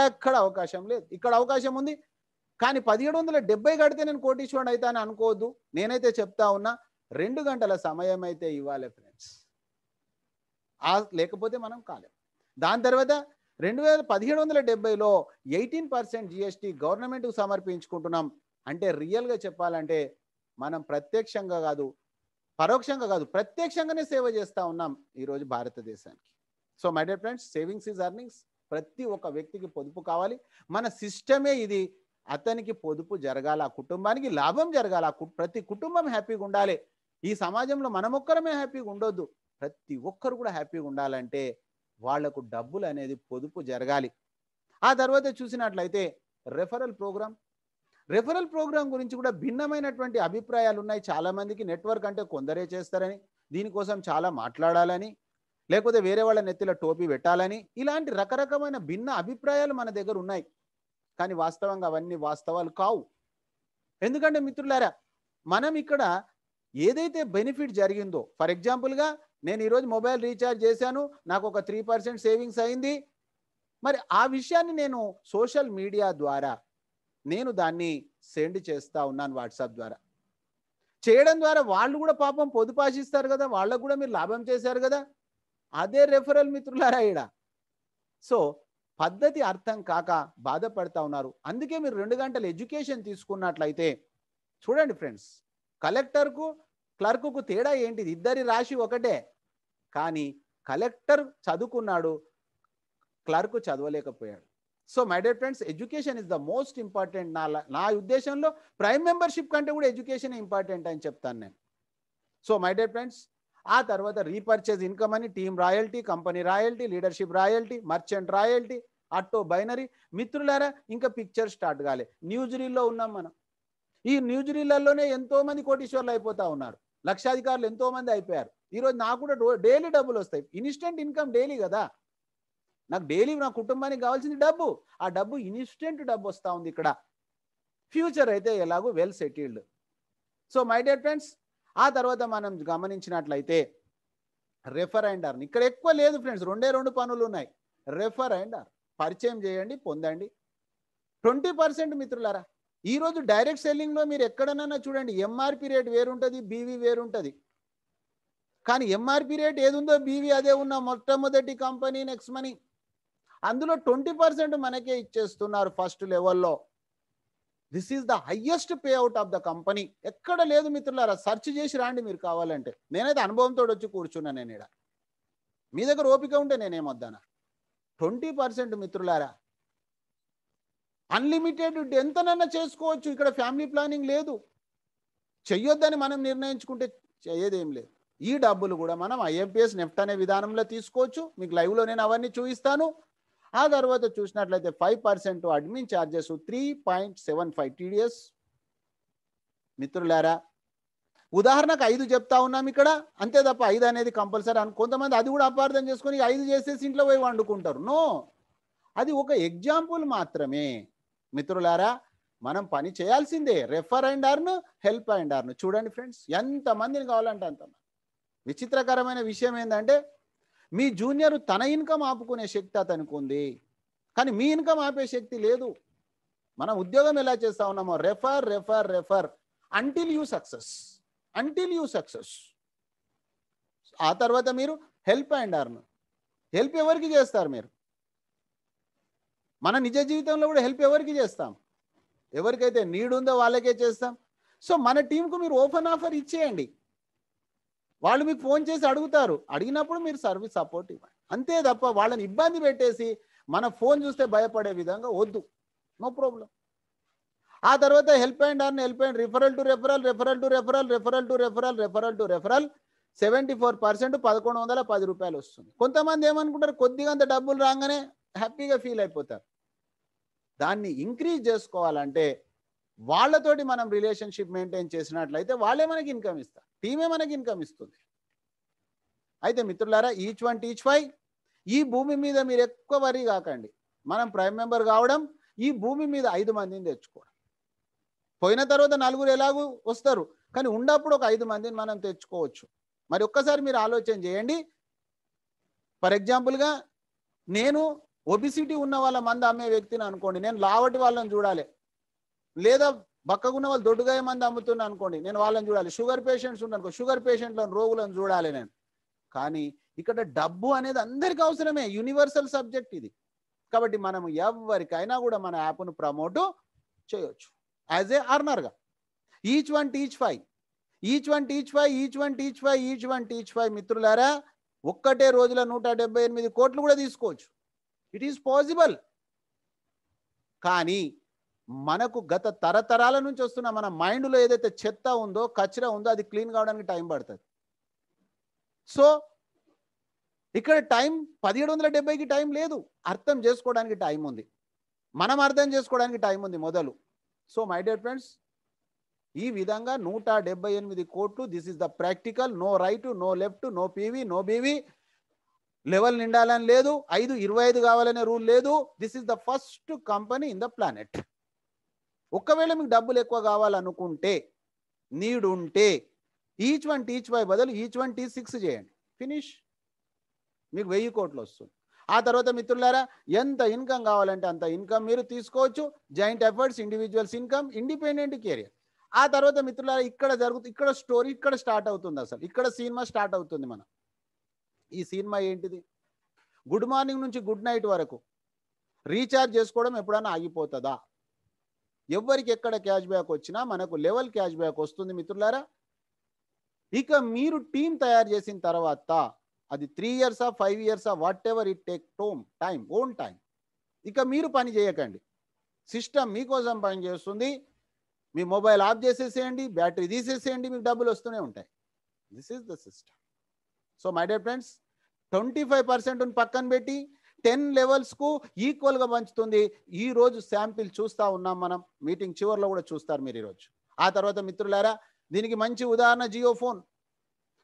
ఎక్కడ అవకాశం లేదు. ఇక్కడ అవకాశం ఉంది. కానీ 1770 కడితే నేను కోటీశ్వరుడు అవుతాను అనుకోవద్దు. నేనైతే చెప్తా ఉన్నా, 2 గంటల సమయం అయితే ఇవ్వాలి ఫ్రెండ్స్. లేకపోతే మనం కాలేం. దాని తర్వాత 1770లో 18% GST గవర్నమెంట్కు సమర్పించుకుంటున్నాం. అంటే రియల్గా చెప్పాలంటే మనం ప్రత్యక్షంగా కాదు, పరోక్షంగా కాదు, ప్రత్యక్షంగానే సేవ చేస్తూ ఉన్నాం ఈరోజు భారతదేశానికి. So my dear friends, savings is earnings. ప్రతి ఒక్క వ్యక్తికి పొదుపు కావాలి. మన సిస్టమే ఇది. అతనికి పొదుపు జరగాల, కుటుంబానికి లాభం జరగాల, ప్రతి కుటుంబం హ్యాపీగా ఉండాలి. ఈ సమాజంలో మనం ఒక్కరమే హ్యాపీగా ఉండొద్దు, ప్రతి ఒక్కరు కూడా హ్యాపీగా ఉండాలంటే వాళ్లకు డబ్బులు అనేది పొదుపు జరగాలి. ఆ తర్వాత చూసినట్లయితే రెఫరల్ ప్రోగ్రామ్. రెఫరల్ ప్రోగ్రామ్ గురించి కూడా భిన్నమైనటువంటి అభిప్రాయాలు ఉన్నాయి. చాలామందికి నెట్వర్క్ అంటే కొందరే చేస్తారని, దీనికోసం చాలా మాట్లాడాలని, లేకపోతే వేరే వాళ్ళ నెత్తిలో టోపీ పెట్టాలని, ఇలాంటి రకరకమైన భిన్న అభిప్రాయాలు మన దగ్గర ఉన్నాయి. కానీ వాస్తవంగా అవన్నీ వాస్తవాలు కావు. ఎందుకంటే మిత్రులారా, మనం ఇక్కడ ఏదైతే బెనిఫిట్ జరిగిందో, ఫర్ ఎగ్జాంపుల్గా నేను ఈరోజు మొబైల్ రీఛార్జ్ చేశాను, నాకు ఒక 3% సేవింగ్స్ అయింది. మరి ఆ విషయాన్ని నేను సోషల్ మీడియా ద్వారా నేను దాన్ని సెండ్ చేస్తూ ఉన్నాను, వాట్సాప్ ద్వారా. చేయడం ద్వారా వాళ్ళు కూడా పాపం పొదుపు ఆశిస్తారు కదా, వాళ్ళకు కూడా మీరు లాభం చేశారు కదా. అదే రెఫరల్ మిత్రులారా ఈడ. సో పద్ధతి అర్థం కాక బాధపడతా ఉన్నారు. అందుకే మీరు 2 గంటల ఎడ్యుకేషన్ తీసుకున్నట్లయితే చూడండి ఫ్రెండ్స్, కలెక్టర్కు క్లర్కుకు తేడా ఏంటిది? ఇద్దరి రాశి ఒకటే. కానీ కలెక్టర్ చదువుకున్నాడు, క్లర్క్ చదవలేకపోయాడు. So my dear friends, education is the most important. నా ఉద్దేశంలో ప్రైమ్ మెంబర్షిప్ కంటే కూడా ఎడ్యుకేషన్ ఇంపార్టెంట్ అని చెప్తాను నేను. సో మై డియర్ ఫ్రెండ్స్, ఆ తర్వాత రీపర్చేజ్ ఇన్కమ్ అని, team royalty, company royalty, leadership royalty, merchant royalty, auto binary. మిత్రులారా, ఇంకా పిక్చర్ స్టార్ట్ కాలే. న్యూజిరీల్లో ఉన్నాం మనం. ఈ న్యూజిరీలలోనే ఎంతో మంది కోటీశ్వర్లు అయిపోతా ఉన్నారు. లక్షాధికారులు ఎంతో మంది అయిపోయారు. ఈరోజు నాకు కూడా డైలీ డబ్బులు వస్తాయి. ఇన్స్టెంట్ ఇన్కమ్ డైలీ కదా. నాకు డైలీ నా కుటుంబానికి కావాల్సింది డబ్బు. ఆ డబ్బు ఇన్స్టెంట్ డబ్బు వస్తూ ఉంది ఇక్కడ. ఫ్యూచర్ అయితే ఎలాగో well settled. So my dear friends, ఆ తర్వాత మనం గమనించినట్లయితే రెఫర్ అండ్ అర్న్. ఇక్కడ ఎక్కువ లేదు ఫ్రెండ్స్, రెండు పనులు ఉన్నాయి. రెఫర్ అండ్ అర్న్, పరిచయం చేయండి, పొందండి. 20% మిత్రులారా, ఈరోజు డైరెక్ట్ సెల్లింగ్లో మీరు ఎక్కడనన్నా చూడండి, ఎంఆర్పి రేట్ వేరుంటుంది, బీవీ వేరుంటుంది. కానీ ఎంఆర్పి రేట్ ఏది ఉందో బీవీ అదే ఉన్న మొట్టమొదటి కంపెనీ నెక్స్ట్ మనీ. అందులో 20% మనకే ఇచ్చేస్తున్నారు ఫస్ట్ లెవెల్లో. This is the highest pay out of the company. ఎక్కడ లేదు మిత్రులారా, సెర్చ్ చేసి రాండి మీరు కావాలంటే. నేనైతే అనుభవంతో వచ్చి కూర్చున్నాను. నేను ఇక్కడ మీ దగ్గర ఓపిక ఉంటే నేనేమొద్దానా. 20% మిత్రులారా, అన్లిమిటెడ్ ఎంతనన్నా చేసుకోవచ్చు. ఇక్కడ ఫ్యామిలీ ప్లానింగ్ లేదు. చెయ్యొద్దని మనం నిర్ణయించుకుంటే చెయ్యేదేం లేదు. ఈ డబ్బులు కూడా మనం ఐఎంపిఎస్ నెఫ్ట్ అనే విధానంలో తీసుకోవచ్చు. మీకు లైవ్లో నేను అవన్నీ చూపిస్తాను. ఆ తర్వాత చూసినట్లయితే 5% అడ్మిన్ ఛార్జెస్, 3.75 టీడీఎస్. మిత్రులారా, ఉదాహరణకు 5 చెప్తా ఉన్నాం ఇక్కడ, అంతే తప్ప 5 అనేది కంపల్సరీ అని కొంతమంది అది కూడా అపార్థం చేసుకొని 5 చేసేసి ఇంట్లో పోయి వండుకుంటారు. నో, అది ఒక ఎగ్జాంపుల్ మాత్రమే. మిత్రులారా, మనం పని చేయాల్సిందే. Refer and earn, help and earn. చూడండి ఫ్రెండ్స్, ఎంతమందిని కావాలంటే అంతమంది. విచిత్రకరమైన విషయం ఏంటంటే, మీ జూనియర్ తన ఇన్కమ్ ఆపుకునే శక్తి అతనికి ఉంది, కానీ మీ ఇన్కమ్ ఆపే శక్తి లేదు. మనం ఉద్యోగం ఎలా చేస్తా ఉన్నామో, refer refer refer until you success, until you success. ఆ తర్వాత మీరు హెల్ప్ అండ్ అర్న్. హెల్ప్ ఎవరికి చేస్తారు మీరు? మన నిజ జీవితంలో కూడా హెల్ప్ ఎవరికి చేస్తాం? ఎవరికైతే నీడ్ ఉందో వాళ్ళకే చేస్తాం. సో మన టీంకు మీరు ఓపెన్ ఆఫర్ ఇచ్చేయండి. వాళ్ళు మీకు ఫోన్ చేసి అడుగుతారు, అడిగినప్పుడు మీరు సర్వీస్ సపోర్ట్ ఇవ్వండి. అంతే తప్ప వాళ్ళని ఇబ్బంది పెట్టేసి మన ఫోన్ చూస్తే భయపడే విధంగా వద్దు. No problem. ఆ తర్వాత help and earn, help and referral to referral, referral to referral, referral to referral, referral to referral. 74% 1110 రూపాయలు వస్తుంది. కొంతమంది ఏమనుకుంటారు, కొద్దిగా అంత డబ్బులు రాగానే హ్యాపీగా ఫీల్ అయిపోతారు. దాన్ని ఇంక్రీజ్ చేసుకోవాలంటే వాళ్ళతోటి మనం రిలేషన్షిప్ మెయింటైన్ చేసినట్లయితే వాళ్ళే మనకి ఇన్కమ్ ఇస్తారు, టీమే మనకి ఇన్కమ్ ఇస్తుంది. అయితే మిత్రులారా, ఈచ్ వన్ టీచ్ ఫైవ్. ఈ భూమి మీద మీరు ఎక్కువ వరి కాకండి. మనం ప్రైమ్ మెంబర్ కావడం, ఈ భూమి మీద 5 మందిని తెచ్చుకోవడం. పోయిన తర్వాత 4 ఎలాగూ వస్తారు, కానీ ఉన్నప్పుడు ఒక 5 మందిని మనం తెచ్చుకోవచ్చు. మరి ఒక్కసారి మీరు ఆలోచన చేయండి. ఫర్ ఎగ్జాంపుల్గా నేను ఒబిసిటీ ఉన్న వాళ్ళ మంది అమ్మే వ్యక్తిని అనుకోండి, నేను లావటి వాళ్ళని చూడాలి. లేదా బక్కగున్న వాళ్ళు దొడ్డుగా మంది అమ్ముతున్నా అనుకోండి, నేను వాళ్ళని చూడాలి. షుగర్ పేషెంట్స్ ఉన్నారనుకో, షుగర్ పేషెంట్లను, రోగులను చూడాలి నేను. కానీ ఇక్కడ డబ్బు అనేది అందరికీ అవసరమే, యూనివర్సల్ సబ్జెక్ట్ ఇది. కాబట్టి మనం ఎవరికైనా కూడా మన యాప్ను ప్రమోట్ చేయొచ్చు యాజ్ ఏ అర్నర్గా. Each one teach five, each one teach five, each one teach five, each one teach five. మిత్రులారా, ఒక్కటే రోజుల 178 కోట్లు కూడా తీసుకోవచ్చు. It is possible. కానీ మనకు గత తరతరాల నుంచి వస్తున్న మన మైండ్లో ఏదైతే చెత్త ఉందో, కచరా ఉందో, అది క్లీన్ కావడానికి టైం పడుతుంది. సో ఇక్కడ టైం 1770కి టైం లేదు, అర్థం చేసుకోవడానికి టైం ఉంది. మనం అర్థం చేసుకోవడానికి టైం ఉంది మొదలు. సో మై డియర్ ఫ్రెండ్స్, ఈ విధంగా 178 కోట్లు. This is the practical. No right, no left, no PV, no BV. Level నిండాలని లేదు, 25 కావాలనే రూల్ లేదు. This is the first company in the planet. ఒకవేళ మీకు డబ్బులు ఎక్కువ కావాలనుకుంటే, నీడ్ ఉంటే, ఈచ్ వన్ టీచ్ ఫైవ్ బదులు ఈచ్ వన్ టీచ్ 6 చేయండి. ఫినిష్. మీకు 1000 కోట్లు వస్తుంది. ఆ తర్వాత మిత్రులారా, ఎంత ఇన్కమ్ కావాలంటే అంత ఇన్కమ్ మీరు తీసుకోవచ్చు. Joint efforts, individuals income, independent career. ఆ తర్వాత మిత్రులారా, ఇక్కడ స్టోరీ ఇక్కడ స్టార్ట్ అవుతుంది. అసలు ఇక్కడ సినిమా స్టార్ట్ అవుతుంది. మనం ఈ సినిమా ఏంటిది? గుడ్ మార్నింగ్ నుంచి గుడ్ నైట్ వరకు రీఛార్జ్ చేసుకోవడం ఎప్పుడైనా ఆగిపోతుందా? ఎవరికి ఎక్కడ క్యాష్ బ్యాక్ వచ్చినా మనకు లెవెల్ క్యాష్ బ్యాక్ వస్తుంది మిత్రులారా. ఇక మీరు టీం తయారు చేసిన తర్వాత అది 3 ఇయర్సా 5 ఇయర్సా whatever it take time, own time. ఇక మీరు పని చేయకండి, సిస్టమ్ మీకోసం పని చేస్తుంది. మీ మొబైల్ ఆఫ్ చేసేసేయండి, బ్యాటరీ తీసేసేయండి, మీకు డబ్బులు వస్తూనే ఉంటాయి. This is the system. So my dear friends, 25% పక్కన పెట్టి 10 లెవెల్స్కు ఈక్వల్గా పంచుతుంది. ఈరోజు శాంపిల్ చూస్తూ ఉన్నాం మనం, మీటింగ్ చివరిలో కూడా చూస్తారు మీరు ఈరోజు. ఆ తర్వాత మిత్రులారా, దీనికి మంచి ఉదాహరణ జియో ఫోన్.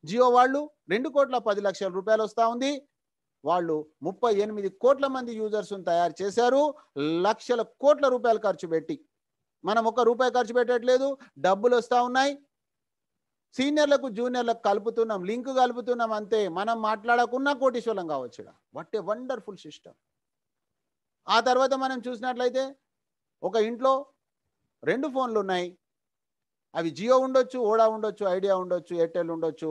జియో వాళ్ళు 2,10,00,000 రూపాయలు వస్తూ ఉంది. వాళ్ళు 38 కోట్ల మంది యూజర్స్ని తయారు చేశారు, లక్షల కోట్ల రూపాయలు ఖర్చు పెట్టి. మనం 1 రూపాయి ఖర్చు పెట్టట్లేదు, డబ్బులు వస్తూ ఉన్నాయి. సీనియర్లకు జూనియర్లకు కలుపుతున్నాం, లింక్ కలుపుతున్నాం అంతే. మనం మాట్లాడకున్నా కోటీశ్వరం కావచ్చు. What a wonderful system. ఆ తర్వాత మనం చూసినట్లయితే ఒక ఇంట్లో 2 ఫోన్లు ఉన్నాయి. అవి జియో ఉండొచ్చు, ఓడా ఉండొచ్చు, ఐడియా ఉండొచ్చు, ఎయిర్టెల్ ఉండొచ్చు.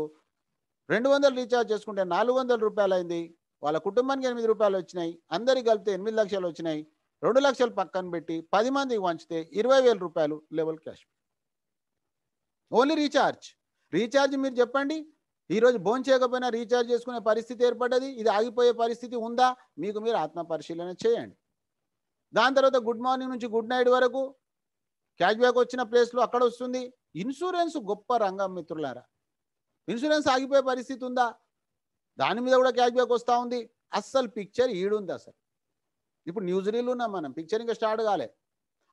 200 రీఛార్జ్ చేసుకుంటే 400 రూపాయలు అయింది. వాళ్ళ కుటుంబానికి 8 రూపాయలు వచ్చినాయి. అందరికి కలిపితే 8 లక్షలు వచ్చినాయి. 2 లక్షలు పక్కన పెట్టి 10 మందికి పంచితే 20,000 రూపాయలు level cash. Only recharge. Recharge మీరు చెప్పండి, ఈరోజు భోజనం చేయకపోయినా రీఛార్జ్ చేసుకునే పరిస్థితి ఏర్పడ్డది. ఇది ఆగిపోయే పరిస్థితి ఉందా? మీకు మీరు ఆత్మ పరిశీలన చేయండి. దాని తర్వాత గుడ్ మార్నింగ్ నుంచి గుడ్ నైట్ వరకు క్యాష్ బ్యాక్ వచ్చిన ప్లేస్లో అక్కడ వస్తుంది. ఇన్సూరెన్స్ గొప్ప రంగం మిత్రులారా. ఇన్సూరెన్స్ ఆగిపోయే పరిస్థితి ఉందా? దాని మీద కూడా క్యాష్ బ్యాక్ వస్తూ ఉంది. అస్సలు పిక్చర్ ఈడుంది. అసలు ఇప్పుడు న్యూస్ రీల్ ఉన్నాం మనం, పిక్చర్ ఇంకా స్టార్ట్ కాలే.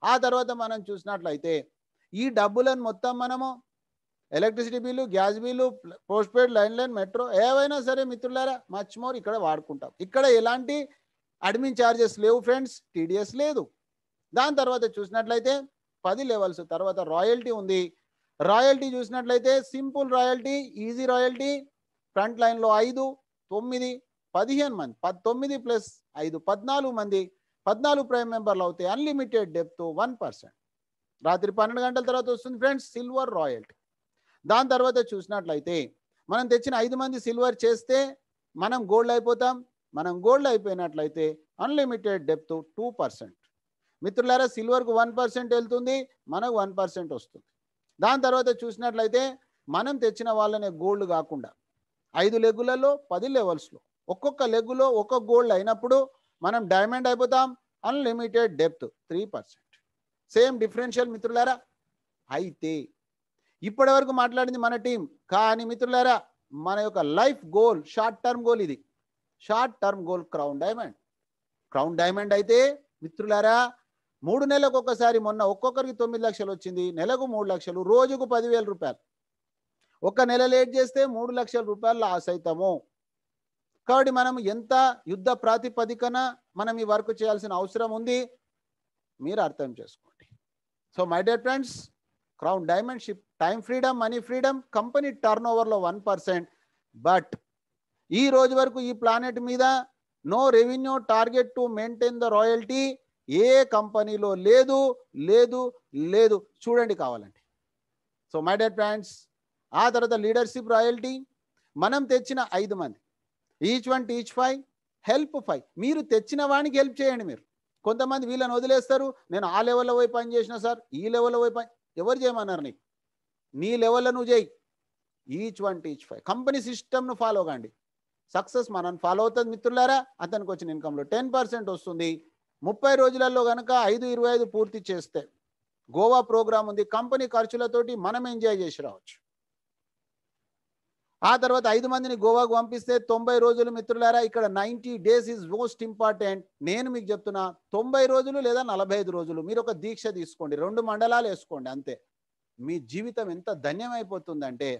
ఆ తర్వాత మనం చూసినట్లయితే ఈ డబ్బులను మొత్తం మనము electricity bill, gas bill, post paid, line, metro ఏవైనా సరే మిత్రులారా మచ్ మోర్ ఇక్కడ వాడుకుంటాం. ఇక్కడ ఎలాంటి అడ్మిన్ ఛార్జెస్ లేవు ఫ్రెండ్స్, టీడీఎస్ లేదు. దాని తర్వాత చూసినట్లయితే 10 లెవెల్స్ తర్వాత రాయల్టీ ఉంది. రాయల్టీ చూసినట్లయితే simple royalty, easy royalty, front లైన్లో 5, 9, 15 మంది, 9 ప్లస్ 5 14 మంది, 14 ప్రైమ్ మెంబర్లు అవుతాయి. Unlimited depth 1%. రాత్రి 12 గంటల తర్వాత వస్తుంది ఫ్రెండ్స్ సిల్వర్ రాయల్టీ. దాని తర్వాత చూసినట్లయితే మనం తెచ్చిన 5 మంది సిల్వర్ చేస్తే మనం గోల్డ్ అయిపోతాం. మనం గోల్డ్ అయిపోయినట్లయితే అన్లిమిటెడ్ డెప్త్ 2%. మిత్రులారా సిల్వర్కు 1% వెళ్తుంది, మనకు 1% వస్తుంది. దాని తర్వాత చూసినట్లయితే మనం తెచ్చిన వాళ్ళనే గోల్డ్ కాకుండా 5 లెగ్గులలో 10 లెవెల్స్లో ఒక్కొక్క లెగ్గులో ఒక్కొక్క గోల్డ్ అయినప్పుడు మనం డైమండ్ అయిపోతాం. Unlimited depth 3%. సేమ్ డిఫరెన్షియల్ మిత్రులారా. అయితే ఇప్పటి వరకు మాట్లాడింది మన టీం, కానీ మిత్రులారా మన యొక్క life goal, short term goal ఇది. Short term goal crown diamond. Crown diamond అయితే మిత్రులారా 3 నెలలకు ఒకసారి, మొన్న ఒక్కొక్కరికి 9 లక్షలు వచ్చింది, నెలకు 3 లక్షలు, రోజుకు 10,000 రూపాయలు. ఒక నెల లేట్ చేస్తే 3 లక్షల రూపాయలు లాస్ అవుతాము. కాబట్టి మనం ఎంత యుద్ధ ప్రాతిపదికన మనం ఈ వర్క్ చేయాల్సిన అవసరం ఉంది, మీరు అర్థం చేసుకోండి. So my dear friends, crown diamond ship, time freedom, money freedom, company turn ఓవర్లో 1%. బట్ ఈ రోజు వరకు ఈ ప్లానెట్ మీద no revenue target to maintain the royalty ఏ కంపెనీలో లేదు లేదు లేదు. చూడండి కావాలంటే. సో మై డియర్ ఫ్రెండ్స్, ఆ తర్వాత లీడర్షిప్ రాయల్టీ మనం తెచ్చిన 5 మంది, ఈచ్ 1 టీచ్ 5, హెల్ప్ 5. మీరు తెచ్చిన వానికి హెల్ప్ చేయండి. మీరు కొంతమంది వీళ్ళని వదిలేస్తారు, నేను ఆ లెవెల్లో పోయి పని చేసిన సార్, ఈ లెవెల్లో పోయి పని. ఎవరు చేయమన్నారు నీకు? నీ లెవెల్లో నువ్వు చేయి. Each 1 teach 5. కంపెనీ సిస్టమ్ను ఫాలో కండి. సక్సెస్ మనం ఫాలో అవుతుంది మిత్రులారా. అతనికి వచ్చిన ఇన్కంలో 10% వస్తుంది. 30 రోజులలో కనుక 5-25 పూర్తి చేస్తే గోవా ప్రోగ్రామ్ ఉంది, కంపెనీ ఖర్చులతోటి మనం ఎంజాయ్ చేసి రావచ్చు. ఆ తర్వాత 5 మందిని గోవాకు పంపిస్తే 90 రోజులు మిత్రులారా. ఇక్కడ 90 డేస్ ఈజ్ మోస్ట్ ఇంపార్టెంట్. నేను మీకు చెప్తున్నా 90 రోజులు లేదా 45 రోజులు మీరు ఒక దీక్ష తీసుకోండి, 2 మండలాలు వేసుకోండి అంతే. మీ జీవితం ఎంత ధన్యమైపోతుందంటే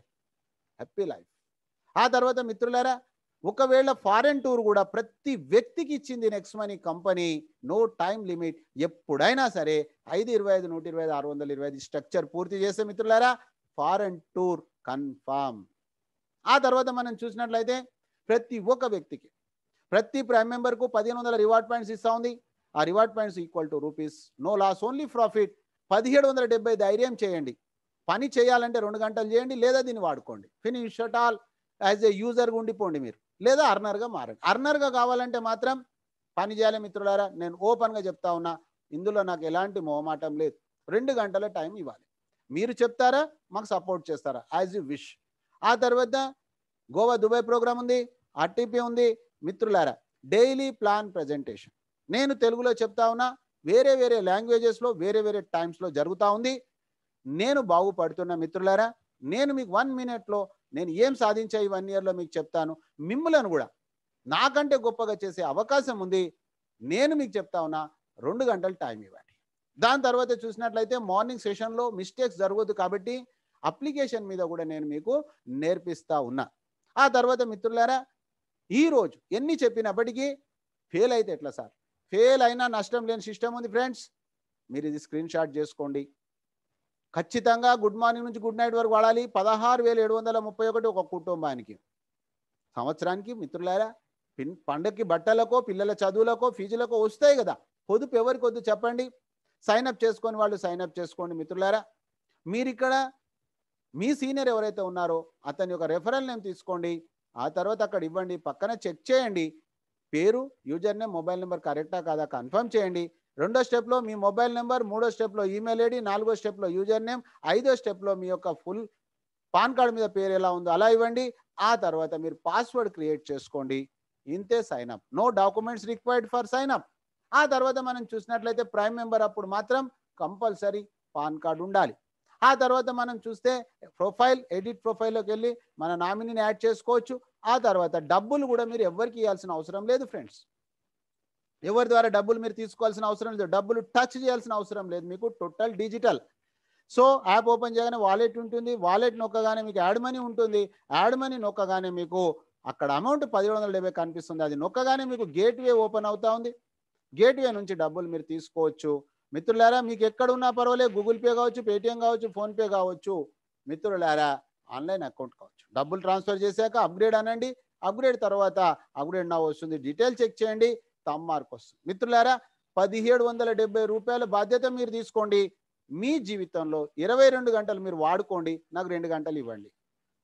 హ్యాపీ లైఫ్. ఆ తర్వాత మిత్రులారా ఒకవేళ ఫారెన్ టూర్ కూడా ప్రతి వ్యక్తికి ఇచ్చింది next money company. No time limit. ఎప్పుడైనా సరే 5-25, 125, 625 స్ట్రక్చర్ పూర్తి చేస్తే మిత్రులారా ఫారెన్ టూర్ కన్ఫామ్. ఆ తర్వాత మనం చూసినట్లయితే ప్రతి ఒక్క వ్యక్తికి, ప్రతి ప్రైమ్ మెంబర్కు 1500 రివార్డ్ పాయింట్స్ ఇస్తూ ఉంది. ఆ reward points equal to rupees. No loss, only profit. 1770 ధైర్యం చేయండి. పని చేయాలంటే 2 గంటలు చేయండి, లేదా దీన్ని వాడుకోండి. Finish at all as a యూజర్గా ఉండిపోండి మీరు, లేదా అర్నర్గా మారండి. అర్నర్గా కావాలంటే మాత్రం పని చేయాలి మిత్రులారా. నేను ఓపెన్గా చెప్తా ఉన్నా, ఇందులో నాకు ఎలాంటి మొహమాటం లేదు. 2 గంటల టైం ఇవ్వాలి. మీరు చెప్తారా, మాకు సపోర్ట్ చేస్తారా, యాజ్ యూ విష్. ఆ తర్వాత గోవా దుబాయ్ ప్రోగ్రామ్ ఉంది, ఆర్టీపీ ఉంది మిత్రులారా. డైలీ ప్లాన్ ప్రజెంటేషన్ నేను తెలుగులో చెప్తా ఉన్నా, వేరే వేరే లాంగ్వేజెస్లో వేరే వేరే టైమ్స్లో జరుగుతూ ఉంది. నేను బాగుపడుతున్నా మిత్రులారా. నేను మీకు 1 మినిట్లో నేను ఏం సాధించా ఈ 1 ఇయర్లో మీకు చెప్తాను. మిమ్మలను కూడా నాకంటే గొప్పగా చేసే అవకాశం ఉంది. నేను మీకు చెప్తా ఉన్నా, 2 గంటలు టైం ఇవ్వండి. దాని తర్వాత చూసినట్లయితే మార్నింగ్ సెషన్లో మిస్టేక్స్ జరగదు కాబట్టి అప్లికేషన్ మీద కూడా నేను మీకు నేర్పిస్తా ఉన్నా. ఆ తర్వాత మిత్రులారా ఈరోజు ఎన్ని చెప్పినప్పటికీ ఫెయిల్ అయితే ఎట్లా సార్? ఫెయిల్ అయినా నష్టం లేని సిస్టమ్ ఉంది ఫ్రెండ్స్. మీరు ఇది స్క్రీన్ షాట్ చేసుకోండి. ఖచ్చితంగా గుడ్ మార్నింగ్ నుంచి గుడ్ నైట్ వరకు వాడాలి. 16,731 ఒక కుటుంబానికి. సంవత్సరానికి మిత్రులారా పండగకి బట్టలకో, పిల్లల చదువులకో, ఫీజులకో వస్తాయి కదా. పొదుపు ఎవరికి వద్దు చెప్పండి? సైన్అప్ చేసుకొని వాళ్ళు సైన్అప్ చేసుకోండి మిత్రులారా. మీరు ఇక్కడ మీ సీనియర్ ఎవరైతే ఉన్నారో అతని యొక్క రెఫరల్ నేమ్ తీసుకోండి. ఆ తర్వాత అక్కడ ఇవ్వండి. పక్కన చెక్ చేయండి. పేరు, యూజర్ నేమ్, మొబైల్ నెంబర్ కరెక్టా కాదా కన్ఫర్మ్ చేయండి. రెండో స్టెప్లో మీ మొబైల్ నెంబర్, మూడో స్టెప్లో ఈమెయిల్ ఐడి, నాలుగో స్టెప్లో యూజర్ నేమ్, ఐదో స్టెప్లో మీ యొక్క ఫుల్ పాన్ కార్డ్ మీద పేరు ఎలా ఉందో అలా ఇవ్వండి. ఆ తర్వాత మీరు పాస్వర్డ్ క్రియేట్ చేసుకోండి. ఇంతే sign up. No documents required for sign up. ఆ తర్వాత మనం చూసినట్లయితే ప్రైమ్ మెంబర్ అప్పుడు మాత్రం కంపల్సరీ పాన్ కార్డ్ ఉండాలి. ఆ తర్వాత మనం చూస్తే ప్రొఫైల్, ఎడిట్ ప్రొఫైల్లోకి వెళ్ళి మన నామినీని యాడ్ చేసుకోవచ్చు. ఆ తర్వాత డబ్బులు కూడా మీరు ఎవరికి ఇవ్వాల్సిన అవసరం లేదు ఫ్రెండ్స్. ఎవరి ద్వారా డబ్బులు మీరు తీసుకోవాల్సిన అవసరం లేదు. డబ్బులు టచ్ చేయాల్సిన అవసరం లేదు. మీకు total digital. So app open చేయగానే వాలెట్ ఉంటుంది. వాలెట్ నొక్కగానే మీకు యాడ్ మనీ ఉంటుంది. యాడ్ మనీ నొక్కగానే మీకు అక్కడ అమౌంట్ 1770 కనిపిస్తుంది. అది నొక్కగానే మీకు గేట్వే ఓపెన్ అవుతా ఉంది. గేట్వే నుంచి డబ్బులు మీరు తీసుకోవచ్చు. మిత్రులారా మీకు ఎక్కడ ఉన్నా పర్వాలేదు, గూగుల్ పే కావచ్చు, పేటిఎం కావచ్చు, ఫోన్పే కావచ్చు. మిత్రులారా ఆన్లైన్ అకౌంట్ కావచ్చు. డబ్బులు ట్రాన్స్ఫర్ చేశాక అప్గ్రేడ్ అనండి. అప్గ్రేడ్ తర్వాత అప్గ్రేడ్ నా వస్తుంది. డీటెయిల్ చెక్ చేయండి. తమ్ మార్క్ వస్తుంది. మిత్రులారా 1770 రూపాయల బాధ్యత మీరు తీసుకోండి. మీ జీవితంలో 22 గంటలు మీరు వాడుకోండి. నాకు 2 గంటలు ఇవ్వండి.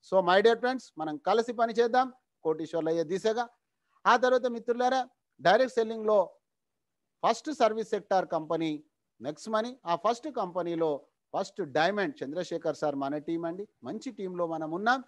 సో మై డియర్ ఫ్రెండ్స్, మనం కలిసి పని చేద్దాం కోటీశ్వర్లు అయ్యే దిశగా. ఆ తర్వాత మిత్రులారా డైరెక్ట్ సెల్లింగ్లో first service sector company next money. ఆ ఫస్ట్ కంపెనీలో ఫస్ట్ డైమండ్ చంద్రశేఖర్ సార్ మన టీం అండి. మంచి టీంలో మనం ఉన్నాం.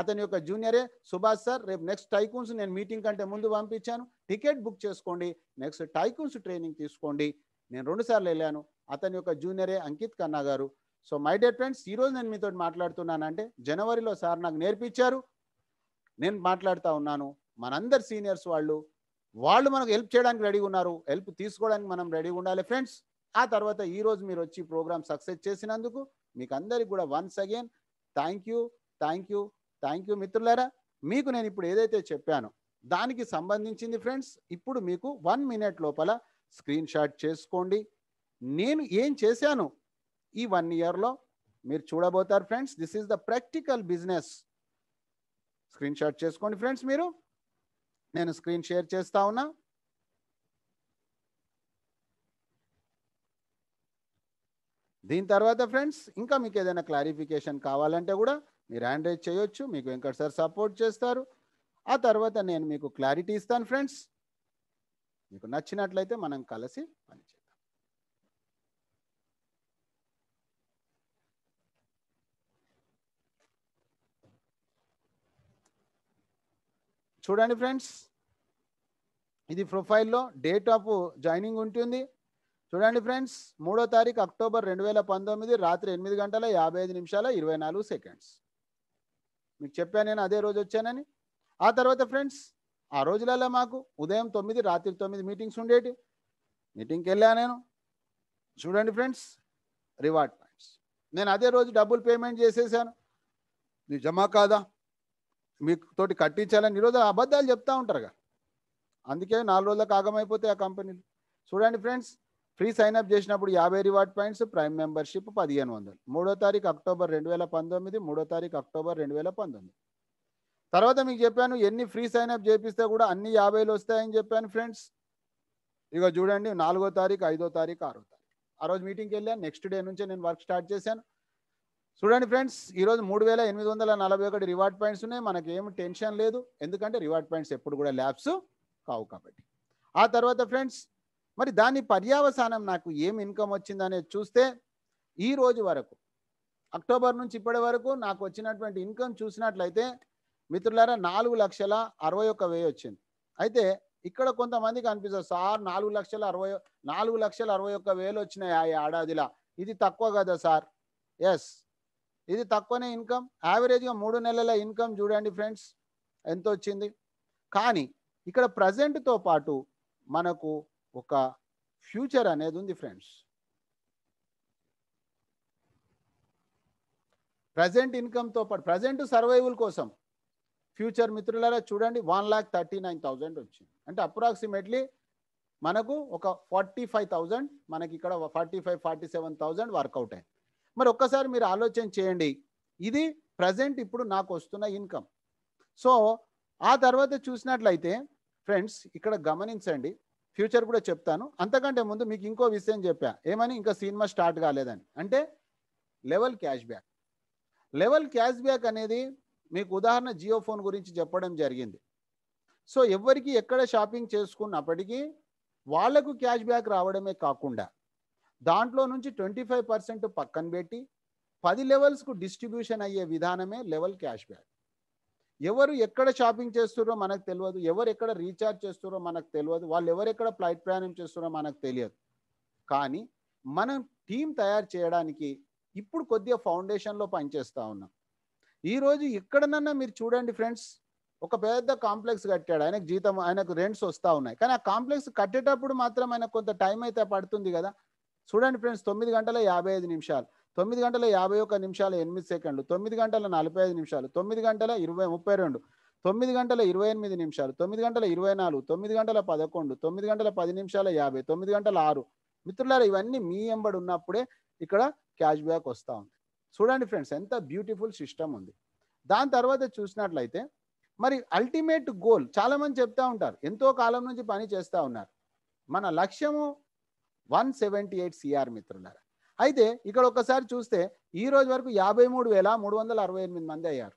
అతని యొక్క జూనియరే సుభాష్ సార్. రేపు నెక్స్ట్ టైకూన్స్ నేను మీటింగ్ కంటే ముందు పంపించాను. టికెట్ బుక్ చేసుకోండి. నెక్స్ట్ టైకూన్స్ ట్రైనింగ్ తీసుకోండి. నేను 2 సార్లు వెళ్ళాను. అతని యొక్క జూనియరే అంకిత్ ఖన్నా గారు. సో మై డియర్ ఫ్రెండ్స్, ఈరోజు నేను మీతో మాట్లాడుతున్నానంటే జనవరిలో సార్ నాకు నేర్పించారు, నేను మాట్లాడుతూ ఉన్నాను. మనందరు సీనియర్స్ వాళ్ళు మనకు హెల్ప్ చేయడానికి రెడీగా ఉన్నారు. హెల్ప్ తీసుకోవడానికి మనం రెడీగా ఉండాలి ఫ్రెండ్స్. ఆ తర్వాత ఈరోజు మీరు వచ్చి ప్రోగ్రామ్ సక్సెస్ చేసినందుకు మీకు అందరికీ కూడా once again thank you, thank you, thank you మిత్రులారా. మీకు నేను ఇప్పుడు ఏదైతే చెప్పానో దానికి సంబంధించింది ఫ్రెండ్స్ ఇప్పుడు మీకు 1 మినిట్ లోపల స్క్రీన్ షాట్ చేసుకోండి. నేను ఏం చేశాను ఈ 1 ఇయర్లో మీరు చూడబోతారు friends. This is the practical business. Screen shot చేసుకోండి ఫ్రెండ్స్. మీరు నేను స్క్రీన్ షేర్ చేస్తా ఉన్నా. దీని తర్వాత ఫ్రెండ్స్ ఇంకా మీకు ఏదైనా క్లారిఫికేషన్ కావాలంటే కూడా మీరు హ్యాండ్ రైజ్ చేయొచ్చు. మీకు వెంకట్ సార్ సపోర్ట్ చేస్తారు. ఆ తర్వాత నేను మీకు క్లారిటీ ఇస్తాను ఫ్రెండ్స్. మీకు నచ్చినట్లయితే మనం కలిసి పనిచేద్దాం. చూడండి ఫ్రెండ్స్, ఇది ప్రొఫైల్లో డేట్ ఆఫ్ జాయినింగ్ ఉంటుంది. చూడండి ఫ్రెండ్స్, 3వ తారీఖు అక్టోబర్ 2019 రాత్రి 8:55:24 మీకు చెప్పాను నేను అదే రోజు వచ్చానని. ఆ తర్వాత ఫ్రెండ్స్ ఆ రోజులలో మాకు ఉదయం 9 రాత్రి 9 మీటింగ్స్ ఉండేటి. మీటింగ్కి వెళ్ళా నేను. చూడండి ఫ్రెండ్స్, రివార్డ్ పాయింట్స్ నేను అదే రోజు డబ్బులు పేమెంట్ చేసేసాను. నిజమా కాదా మీకు తోటి కట్టించాలని ఈరోజు అబద్ధాలు చెప్తా ఉంటారుగా. అందుకే 4 రోజులకు ఆగమైపోతాయి ఆ కంపెనీలు. చూడండి ఫ్రెండ్స్, ఫ్రీ సైన్అప్ చేసినప్పుడు 50 రివార్డ్ పాయింట్స్, ప్రైమ్ మెంబర్షిప్ 1500. 3వ తారీఖు అక్టోబర్ 2019, 3వ తారీఖు అక్టోబర్ 2019. తర్వాత మీకు చెప్పాను ఎన్ని ఫ్రీ సైన్అప్ చేపిస్తే కూడా అన్ని 50లు వస్తాయని చెప్పాను ఫ్రెండ్స్. ఇక చూడండి 4వ తారీఖు, 5వ తారీఖు, 6వ తారీఖు ఆ రోజు మీటింగ్కి వెళ్ళాను. నెక్స్ట్ డే నుంచే నేను వర్క్ స్టార్ట్ చేశాను. చూడండి ఫ్రెండ్స్, ఈరోజు 3841 రివార్డ్ పాయింట్స్ ఉన్నాయి. మనకి ఏమి టెన్షన్ లేదు, ఎందుకంటే రివార్డ్ పాయింట్స్ ఎప్పుడు కూడా ల్యాబ్స్ కావు కాబట్టి. ఆ తర్వాత ఫ్రెండ్స్ మరి దాని పర్యావసానం నాకు ఏం ఇన్కమ్ వచ్చిందనేది చూస్తే ఈ రోజు వరకు అక్టోబర్ నుంచి ఇప్పటి వరకు నాకు వచ్చినటువంటి ఇన్కమ్ చూసినట్లయితే మిత్రులారా 4,61,000 వచ్చింది. అయితే ఇక్కడ కొంతమందికి అనిపిస్తుంది సార్ 4,61,000 వచ్చినాయి ఆ ఏడాదిలా, ఇది తక్కువ కదా సార్. ఎస్, ఇది తక్కువనే ఇన్కమ్. యావరేజ్గా 3 నెలల ఇన్కమ్ చూడండి ఫ్రెండ్స్ ఎంత వచ్చింది. కానీ ఇక్కడ ప్రజెంట్తో పాటు మనకు ఒక ఫ్యూచర్ అనేది ఉంది ఫ్రెండ్స్. ప్రజెంట్ ఇన్కమ్తో పాటు ప్రజెంట్ సర్వైవల్ కోసం ఫ్యూచర్ మిత్రులారా చూడండి 1,39,000 వచ్చింది. అంటే అప్రాక్సిమేట్లీ మనకు ఒక 45,000 మనకి ఇక్కడ 45,47,000 వర్కౌట్ అయింది. మరి ఒక్కసారి మీరు ఆలోచన చేయండి, ఇది ప్రజెంట్ ఇప్పుడు నాకు వస్తున్న ఇన్కమ్. సో ఆ తర్వాత చూసినట్లయితే ఫ్రెండ్స్ ఇక్కడ గమనించండి, ఫ్యూచర్ కూడా చెప్తాను. అంతకంటే ముందు మీకు ఇంకో విషయం చెప్పా, ఏమని, ఇంకా సినిమా స్టార్ట్ కాలేదని. అంటే level cash back. Level cash back అనేది మీకు ఉదాహరణ జియో ఫోన్ గురించి చెప్పడం జరిగింది. సో ఎవరికి ఎక్కడ షాపింగ్ చేసుకున్నప్పటికీ వాళ్లకు క్యాష్ బ్యాక్ రావడమే కాకుండా దాంట్లో నుంచి 25% పక్కన పెట్టి 10 లెవెల్స్కు డిస్ట్రిబ్యూషన్ అయ్యే విధానమే లెవెల్ క్యాష్ బ్యాక్. ఎవరు ఎక్కడ షాపింగ్ చేస్తున్నారో మనకు తెలియదు, ఎవరు ఎక్కడ రీఛార్జ్ చేస్తున్నారో మనకు తెలియదు, వాళ్ళు ఎవరెక్కడ ఫ్లైట్ ప్రయాణం చేస్తున్నారో మనకు తెలియదు. కానీ మనం టీం తయారు చేయడానికి ఇప్పుడు కొద్దిగా ఫౌండేషన్లో పనిచేస్తూ ఉన్నాం. ఈరోజు ఎక్కడనన్నా మీరు చూడండి ఫ్రెండ్స్, ఒక పెద్ద కాంప్లెక్స్ కట్టాడు, ఆయనకు జీతం, ఆయనకు రెంట్స్ వస్తూ ఉన్నాయి, కానీ ఆ కాంప్లెక్స్ కట్టేటప్పుడు మాత్రం ఆయనకు కొంత టైం అయితే పడుతుంది కదా. చూడండి ఫ్రెండ్స్, 9 గంటల 55 నిమిషాలు, 9 గంటల 51 నిమిషాలు 8 సెకండ్లు, 9 గంటల 45 నిమిషాలు, 9 గంటల 32, 9 గంటల 28 నిమిషాలు, 9 గంటల 24, 9 గంటల 11, 9 గంటల 10 నిమిషాల 50, 9 గంటల 6. మిత్రులారా, ఇవన్నీ మీ ఎంబడి ఉన్నప్పుడే ఇక్కడ క్యాష్ బ్యాక్ వస్తూ ఉంది. చూడండి ఫ్రెండ్స్, ఎంత బ్యూటిఫుల్ సిస్టమ్ ఉంది. దాని తర్వాత చూసినట్లయితే మరి అల్టిమేట్ గోల్ చాలామంది చెప్తా ఉంటారు, ఎంతో కాలం నుంచి పని చేస్తూ ఉన్నారు, మన లక్ష్యము 178 CR మిత్రులారా. అయితే ఇక్కడ ఒకసారి చూస్తే ఈ రోజు వరకు 53,368 మంది అయ్యారు.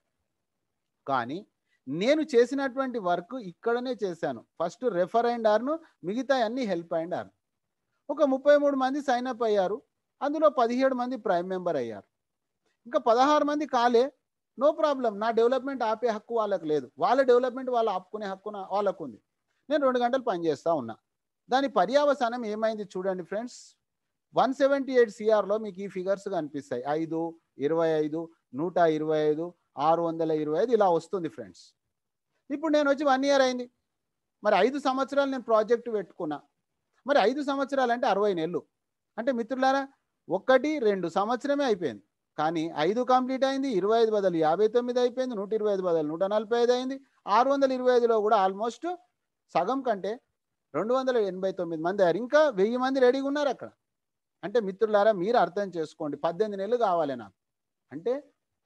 కానీ నేను చేసినటువంటి వర్క్ ఇక్కడనే చేశాను. ఫస్ట్ రెఫర్ అండ్ అర్న్, మిగతా అన్ని హెల్ప్ అండ్ అర్న్. ఒక 33 మంది సైన్ అప్ అయ్యారు, అందులో 17 మంది ప్రైమ్ మెంబర్ అయ్యారు. ఇంకా 16 మంది కాలే, నో ప్రాబ్లం, నా డెవలప్మెంట్ ఆపే హక్కు వాళ్ళకు లేదు, వాళ్ళ డెవలప్మెంట్ వాళ్ళు ఆపుకునే హక్కు వాళ్ళకు ఉంది. నేను 2 గంటలు పనిచేస్తూ ఉన్నా. దాని పర్యావసానం ఏమైంది చూడండి ఫ్రెండ్స్, 178 CRలో మీకు ఈ ఫిగర్స్ కనిపిస్తాయి, 5, 25, 125, 625 ఇలా వస్తుంది ఫ్రెండ్స్. ఇప్పుడు నేను వచ్చి 1 year అయింది, మరి 5 సంవత్సరాలు నేను ప్రాజెక్టు పెట్టుకున్నా, మరి 5 సంవత్సరాలు అంటే 60 నెలలు. అంటే మిత్రులారా 1, 2 సంవత్సరమే అయిపోయింది, కానీ 5 కంప్లీట్ అయింది, 25 బదులు 59 అయిపోయింది, 125 బదులు 145 అయింది, 625లో కూడా ఆల్మోస్ట్ సగం కంటే 289 మంది అయ్యారు. ఇంకా 1000 మంది రెడీగా ఉన్నారు అక్కడ. అంటే మిత్రులారా మీరు అర్థం చేసుకోండి, 18 నెలలు కావాలి నాకు, అంటే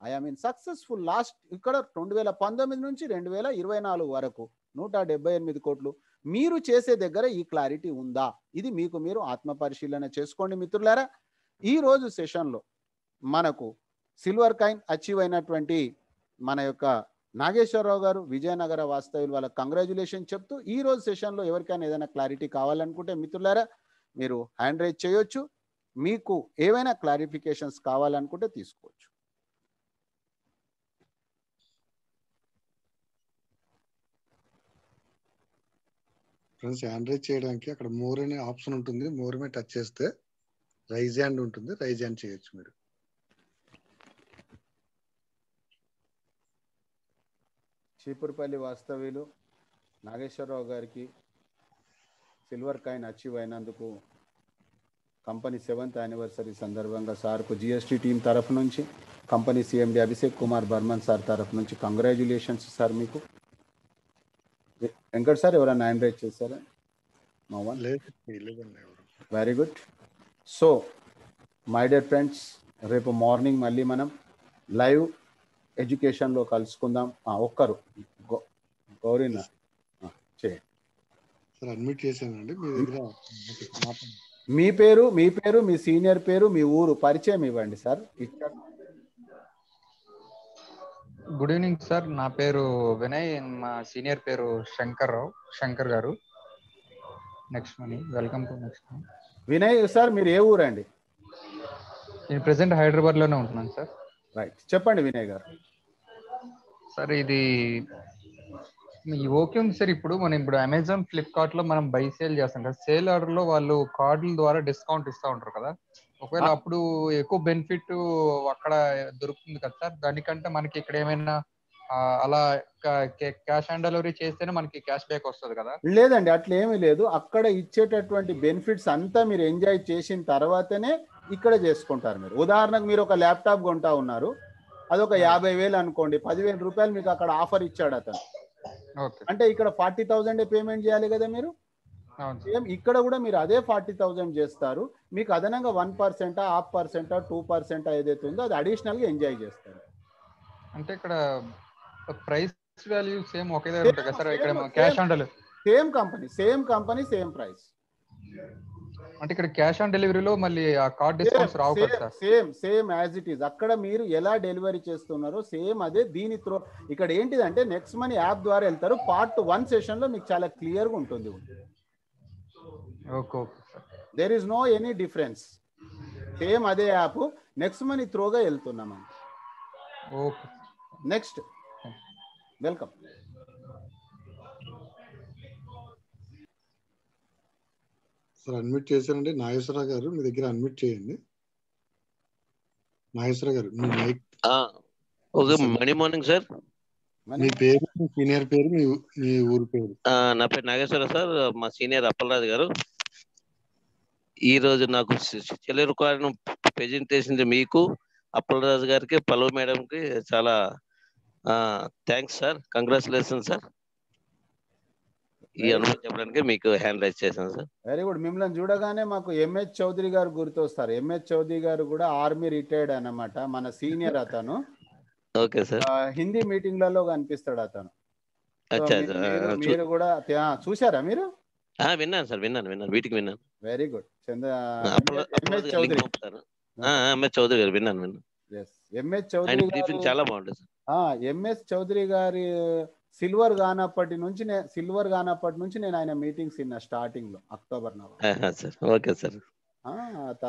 ఐ మీన్ సక్సెస్ఫుల్. లాస్ట్ ఇక్కడ 2019 నుంచి 2024 వరకు 178 కోట్లు. మీరు చేసే దగ్గర ఈ క్లారిటీ ఉందా? ఇది మీకు మీరు ఆత్మ పరిశీలన చేసుకోండి మిత్రులారా. ఈ రోజు సెషన్లో మనకు సిల్వర్ కాయిన్ అచీవ్ అయినటువంటి మన యొక్క నాగేశ్వరరావు గారు, విజయనగర వాస్తవ్యులు, వాళ్ళకి కంగ్రాచులేషన్ చెప్తూ ఈ రోజు సెషన్లో ఎవరికైనా ఏదైనా క్లారిటీ కావాలనుకుంటే మిత్రులారా మీరు హ్యాండ్ రైజ్ చేయొచ్చు, మీకు ఏవైనా క్లారిఫికేషన్స్ కావాలనుకుంటే తీసుకోవచ్చు. ఫ్రెండ్స్, హ్యాండ్ రైజ్ చేయడానికి అక్కడ మోర్ అనే ఆప్షన్ ఉంటుంది, మోర్ మీద టచ్ చేస్తే రైజ్ హ్యాండ్ ఉంటుంది, రైజ్ హ్యాండ్ చేయొచ్చు మీరు. చీపురుపల్లి వాస్తవ్యులు నాగేశ్వరరావు గారికి సిల్వర్ కాయిన్ అచీవ్ అయినందుకు కంపెనీ 7th యానివర్సరీ సందర్భంగా సార్కు GST టీం తరఫు నుంచి, company CMD Abhishek Kumar Barman sir తరఫు నుంచి కంగ్రాచులేషన్స్ సార్. మీకు వెంకట్ సార్ ఎవరైనా హ్యాండ్ రైజ్ చేశారా? Very good. So my dear friends, రేపు మార్నింగ్ మళ్ళీ మనం లైవ్ ఎడ్యుకేషన్లో కలుసుకుందాం. ఒక్కరు గౌరీనా చేయండి. అడ్మిట్ చేశానండి. మీ దగ్గర మీ పేరు, మీ సీనియర్ పేరు, మీ ఊరు పరిచయం ఇవ్వండి సార్. గుడ్ ఈవినింగ్ సార్, నా పేరు వినయ్, మా సీనియర్ పేరు శంకర్ గారు. Next money welcome to next. Vinay sir, మీరు ఏ ఊరు అండి? నేను ప్రెసెంట్ హైదరాబాద్ లోనే ఉంటున్నాను సార్. రైట్, చెప్పండి వినయ్ గారు. సార్ ఇది ఓకే ఉంది సార్. ఇప్పుడు అమెజాన్, ఫ్లిప్కార్ట్ లో మనం బై సేల్ చేస్తాం కదా, సేల్ ఆర్డర్ లో వాళ్ళు కార్డుల ద్వారా డిస్కౌంట్ ఇస్తూ ఉంటారు కదా, ఒకవేళ అప్పుడు ఎక్కువ బెనిఫిట్ అక్కడ దొరుకుతుంది కదా సార్, దానికంటే మనకి ఇక్కడ ఏమైనా అలా క్యాష్ ఆన్ డెలివరీ చేస్తేనే మనకి క్యాష్ బ్యాక్ వస్తుంది కదా? లేదండి, అట్లా ఏమీ లేదు. అక్కడ ఇచ్చేటటువంటి బెనిఫిట్స్ అంతా మీరు ఎంజాయ్ చేసిన తర్వాతనే ఇక్కడ చేసుకుంటారు. మీరు ఉదాహరణకు మీరు ఒక ల్యాప్టాప్ కొంటా ఉన్నారు, అదొక 50,000 అనుకోండి, 10,000 రూపాయలు మీకు అక్కడ ఆఫర్ ఇచ్చాడు అతను, అంటే ఇక్కడ 40,000 పేమెంట్ చేయాలి కదా మీరు. అవును సార్. సేమ్ ఇక్కడ కూడా మీరు అదే 40,000 చేస్తారు, మీకు అదనంగా 1%, 0.5%, 2% ఏదైతే ఉందో అది అడిషనల్గా ఎంజాయ్ చేస్తారు. అంటే ఇక్కడ ప్రైస్ వాల్యూ సేమ్ ఒకే దగ్గర ఉంటాయి కదా సార్? ఇక్కడ cash on delivery, same company same price. అంటే ఇక్కడ క్యాష్ ఆన్ డెలివరీలో మళ్ళీ ఆ కార్డ్ డిస్కౌంట్స్ రావు కదా sir? Same as it is. అక్కడ మీరు ఎలా డెలివరీ చేస్తున్నారో సేమ్ అదే దీని త్రో. ఇక్కడ ఏంటిదంటే నెక్స్ట్ మనీ యాప్ ద్వారా వెళ్తారు. పార్ట్ 1 సెషన్ లో మీకు చాలా క్లియర్గా ఉంటుంది. Okay okay sir. There is no any difference. Same అదే యాప్ నెక్స్ట్ మనీ త్రోగా వెళ్తున్నాం. Okay. Next welcome. Sir admit చేశారండి నాగేశ్వరరావు గారు, మీ దగ్గర అడ్మిట్ చేయండి. నాగేశ్వరరావు గారు మీ mike. Okay, money morning sir. మీ పేరు, మీ సీనియర్ పేరు, మీ ఊరు పేరు. నా పేరు నాగేశ్వరరావు సార్. మా సీనియర్ అప్పలరాజు గారు. ఈ రోజు నాకు చెల్లెరు కారణం ప్రెజెంటేషన్ మీకు, అప్పలరాజు గారికి, పల్లవి మేడం కి చాలా థ్యాంక్స్ సార్. Congratulation sir. ఈ అనుభవం చెప్పడానికి మీకు హ్యాండ్ రైజ్ చేశాను సార్. Very good. మిమ్మల్ని చూడగానే మాకు ఎంహెచ్ చౌదరి గారు గుర్తొస్తారు. ఎంహెచ్ చౌదరి గారు కూడా ఆర్మీ రిటైర్డ్ అన్నమాట, మన సీనియర్ అతను. Okay sir. హిందీ మీటింగ్లలో కనిపిస్తాడు అతను. మీరు కూడా చూసారా మీరు? విన్నాను సార్, విన్నాను వీటికి విన్నాను. Very good. ఎంహెచ్ చౌదరి గారు విన్నాను. ఎంహెచ్ చౌదరి గారు చాలా బాగుంటుంది సార్. ఎంఎస్ చౌదరి గారి సిల్వర్ కానప్పటి నుంచి నేను ఆయన మీటింగ్స్ విన్నా స్టార్టింగ్ లో, అక్టోబర్ 9. ఓకే సార్,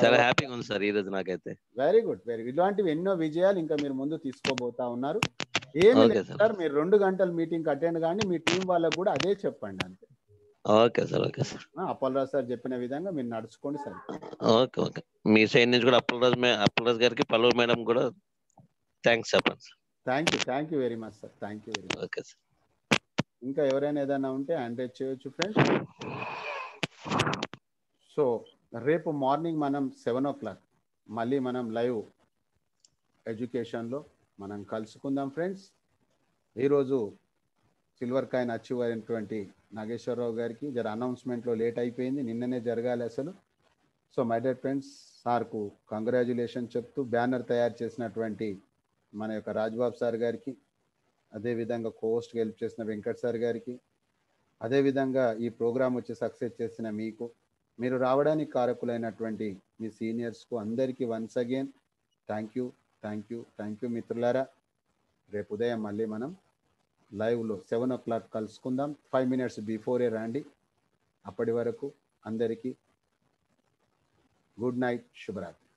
చాలా హ్యాపీగా ఉంది సార్ ఈ రోజు నాకైతే. Very good. ఇలాంటివి ఎన్నో విజయాలు ఇంకా మీరు ముందు తీసుకోబోతా ఉన్నారు. ఏమి లేదు సార్, మీరు 2 గంటల మీటింగ్ అటెండ్ కానీ మీ టీం వాళ్ళకు కూడా అదే చెప్పండి అంతే. Okay sir. అప్పలరాజు సార్ చెప్పిన విధంగా మీరు నడుచుకోండి సార్. ఓకే. మీ సైడ్ నుంచి కూడా అప్పలరాజు గారికి, పల్లవి మేడం కూడా థ్యాంక్స్ చెప్పండి sir. Thank you very much sir. Thank you very much. Okay sir. ఇంకా ఎవరైనా ఏదైనా ఉంటే హ్యాండ్ రైజ్ చేయొచ్చు ఫ్రెండ్స్. సో రేపు మార్నింగ్ మనం 7 o'clock మళ్ళీ మనం లైవ్ ఎడ్యుకేషన్లో మనం కలుసుకుందాం ఫ్రెండ్స్. ఈరోజు సిల్వర్ కాయిన్ అచీవ్ అయినటువంటి నాగేశ్వరరావు గారికి జర అనౌన్స్మెంట్లో లేట్ అయిపోయింది, నిన్ననే జరగాలి అసలు. సో మై డియర్ ఫ్రెండ్స్, సార్కు కంగ్రాచ్యులేషన్ చెప్తూ బ్యానర్ తయారు చేసినటువంటి మన యొక్క రాజ్బాబు సార్ గారికి, అదేవిధంగా కోస్ట్కి హెల్ప్ చేసిన వెంకట్ సార్ గారికి, అదేవిధంగా ఈ ప్రోగ్రామ్ వచ్చి సక్సెస్ చేసిన మీకు, మీరు రావడానికి కారకులైనటువంటి మీ సీనియర్స్కు అందరికీ వన్స్ అగైన్ థ్యాంక్ యూ మిత్రులారా. రేపు ఉదయం మళ్ళీ మనం లైవ్లో 7 o'clock కలుసుకుందాం. 5 minutes బిఫోరే రండి. అప్పటి వరకు అందరికీ గుడ్ నైట్, శుభరాత్రి.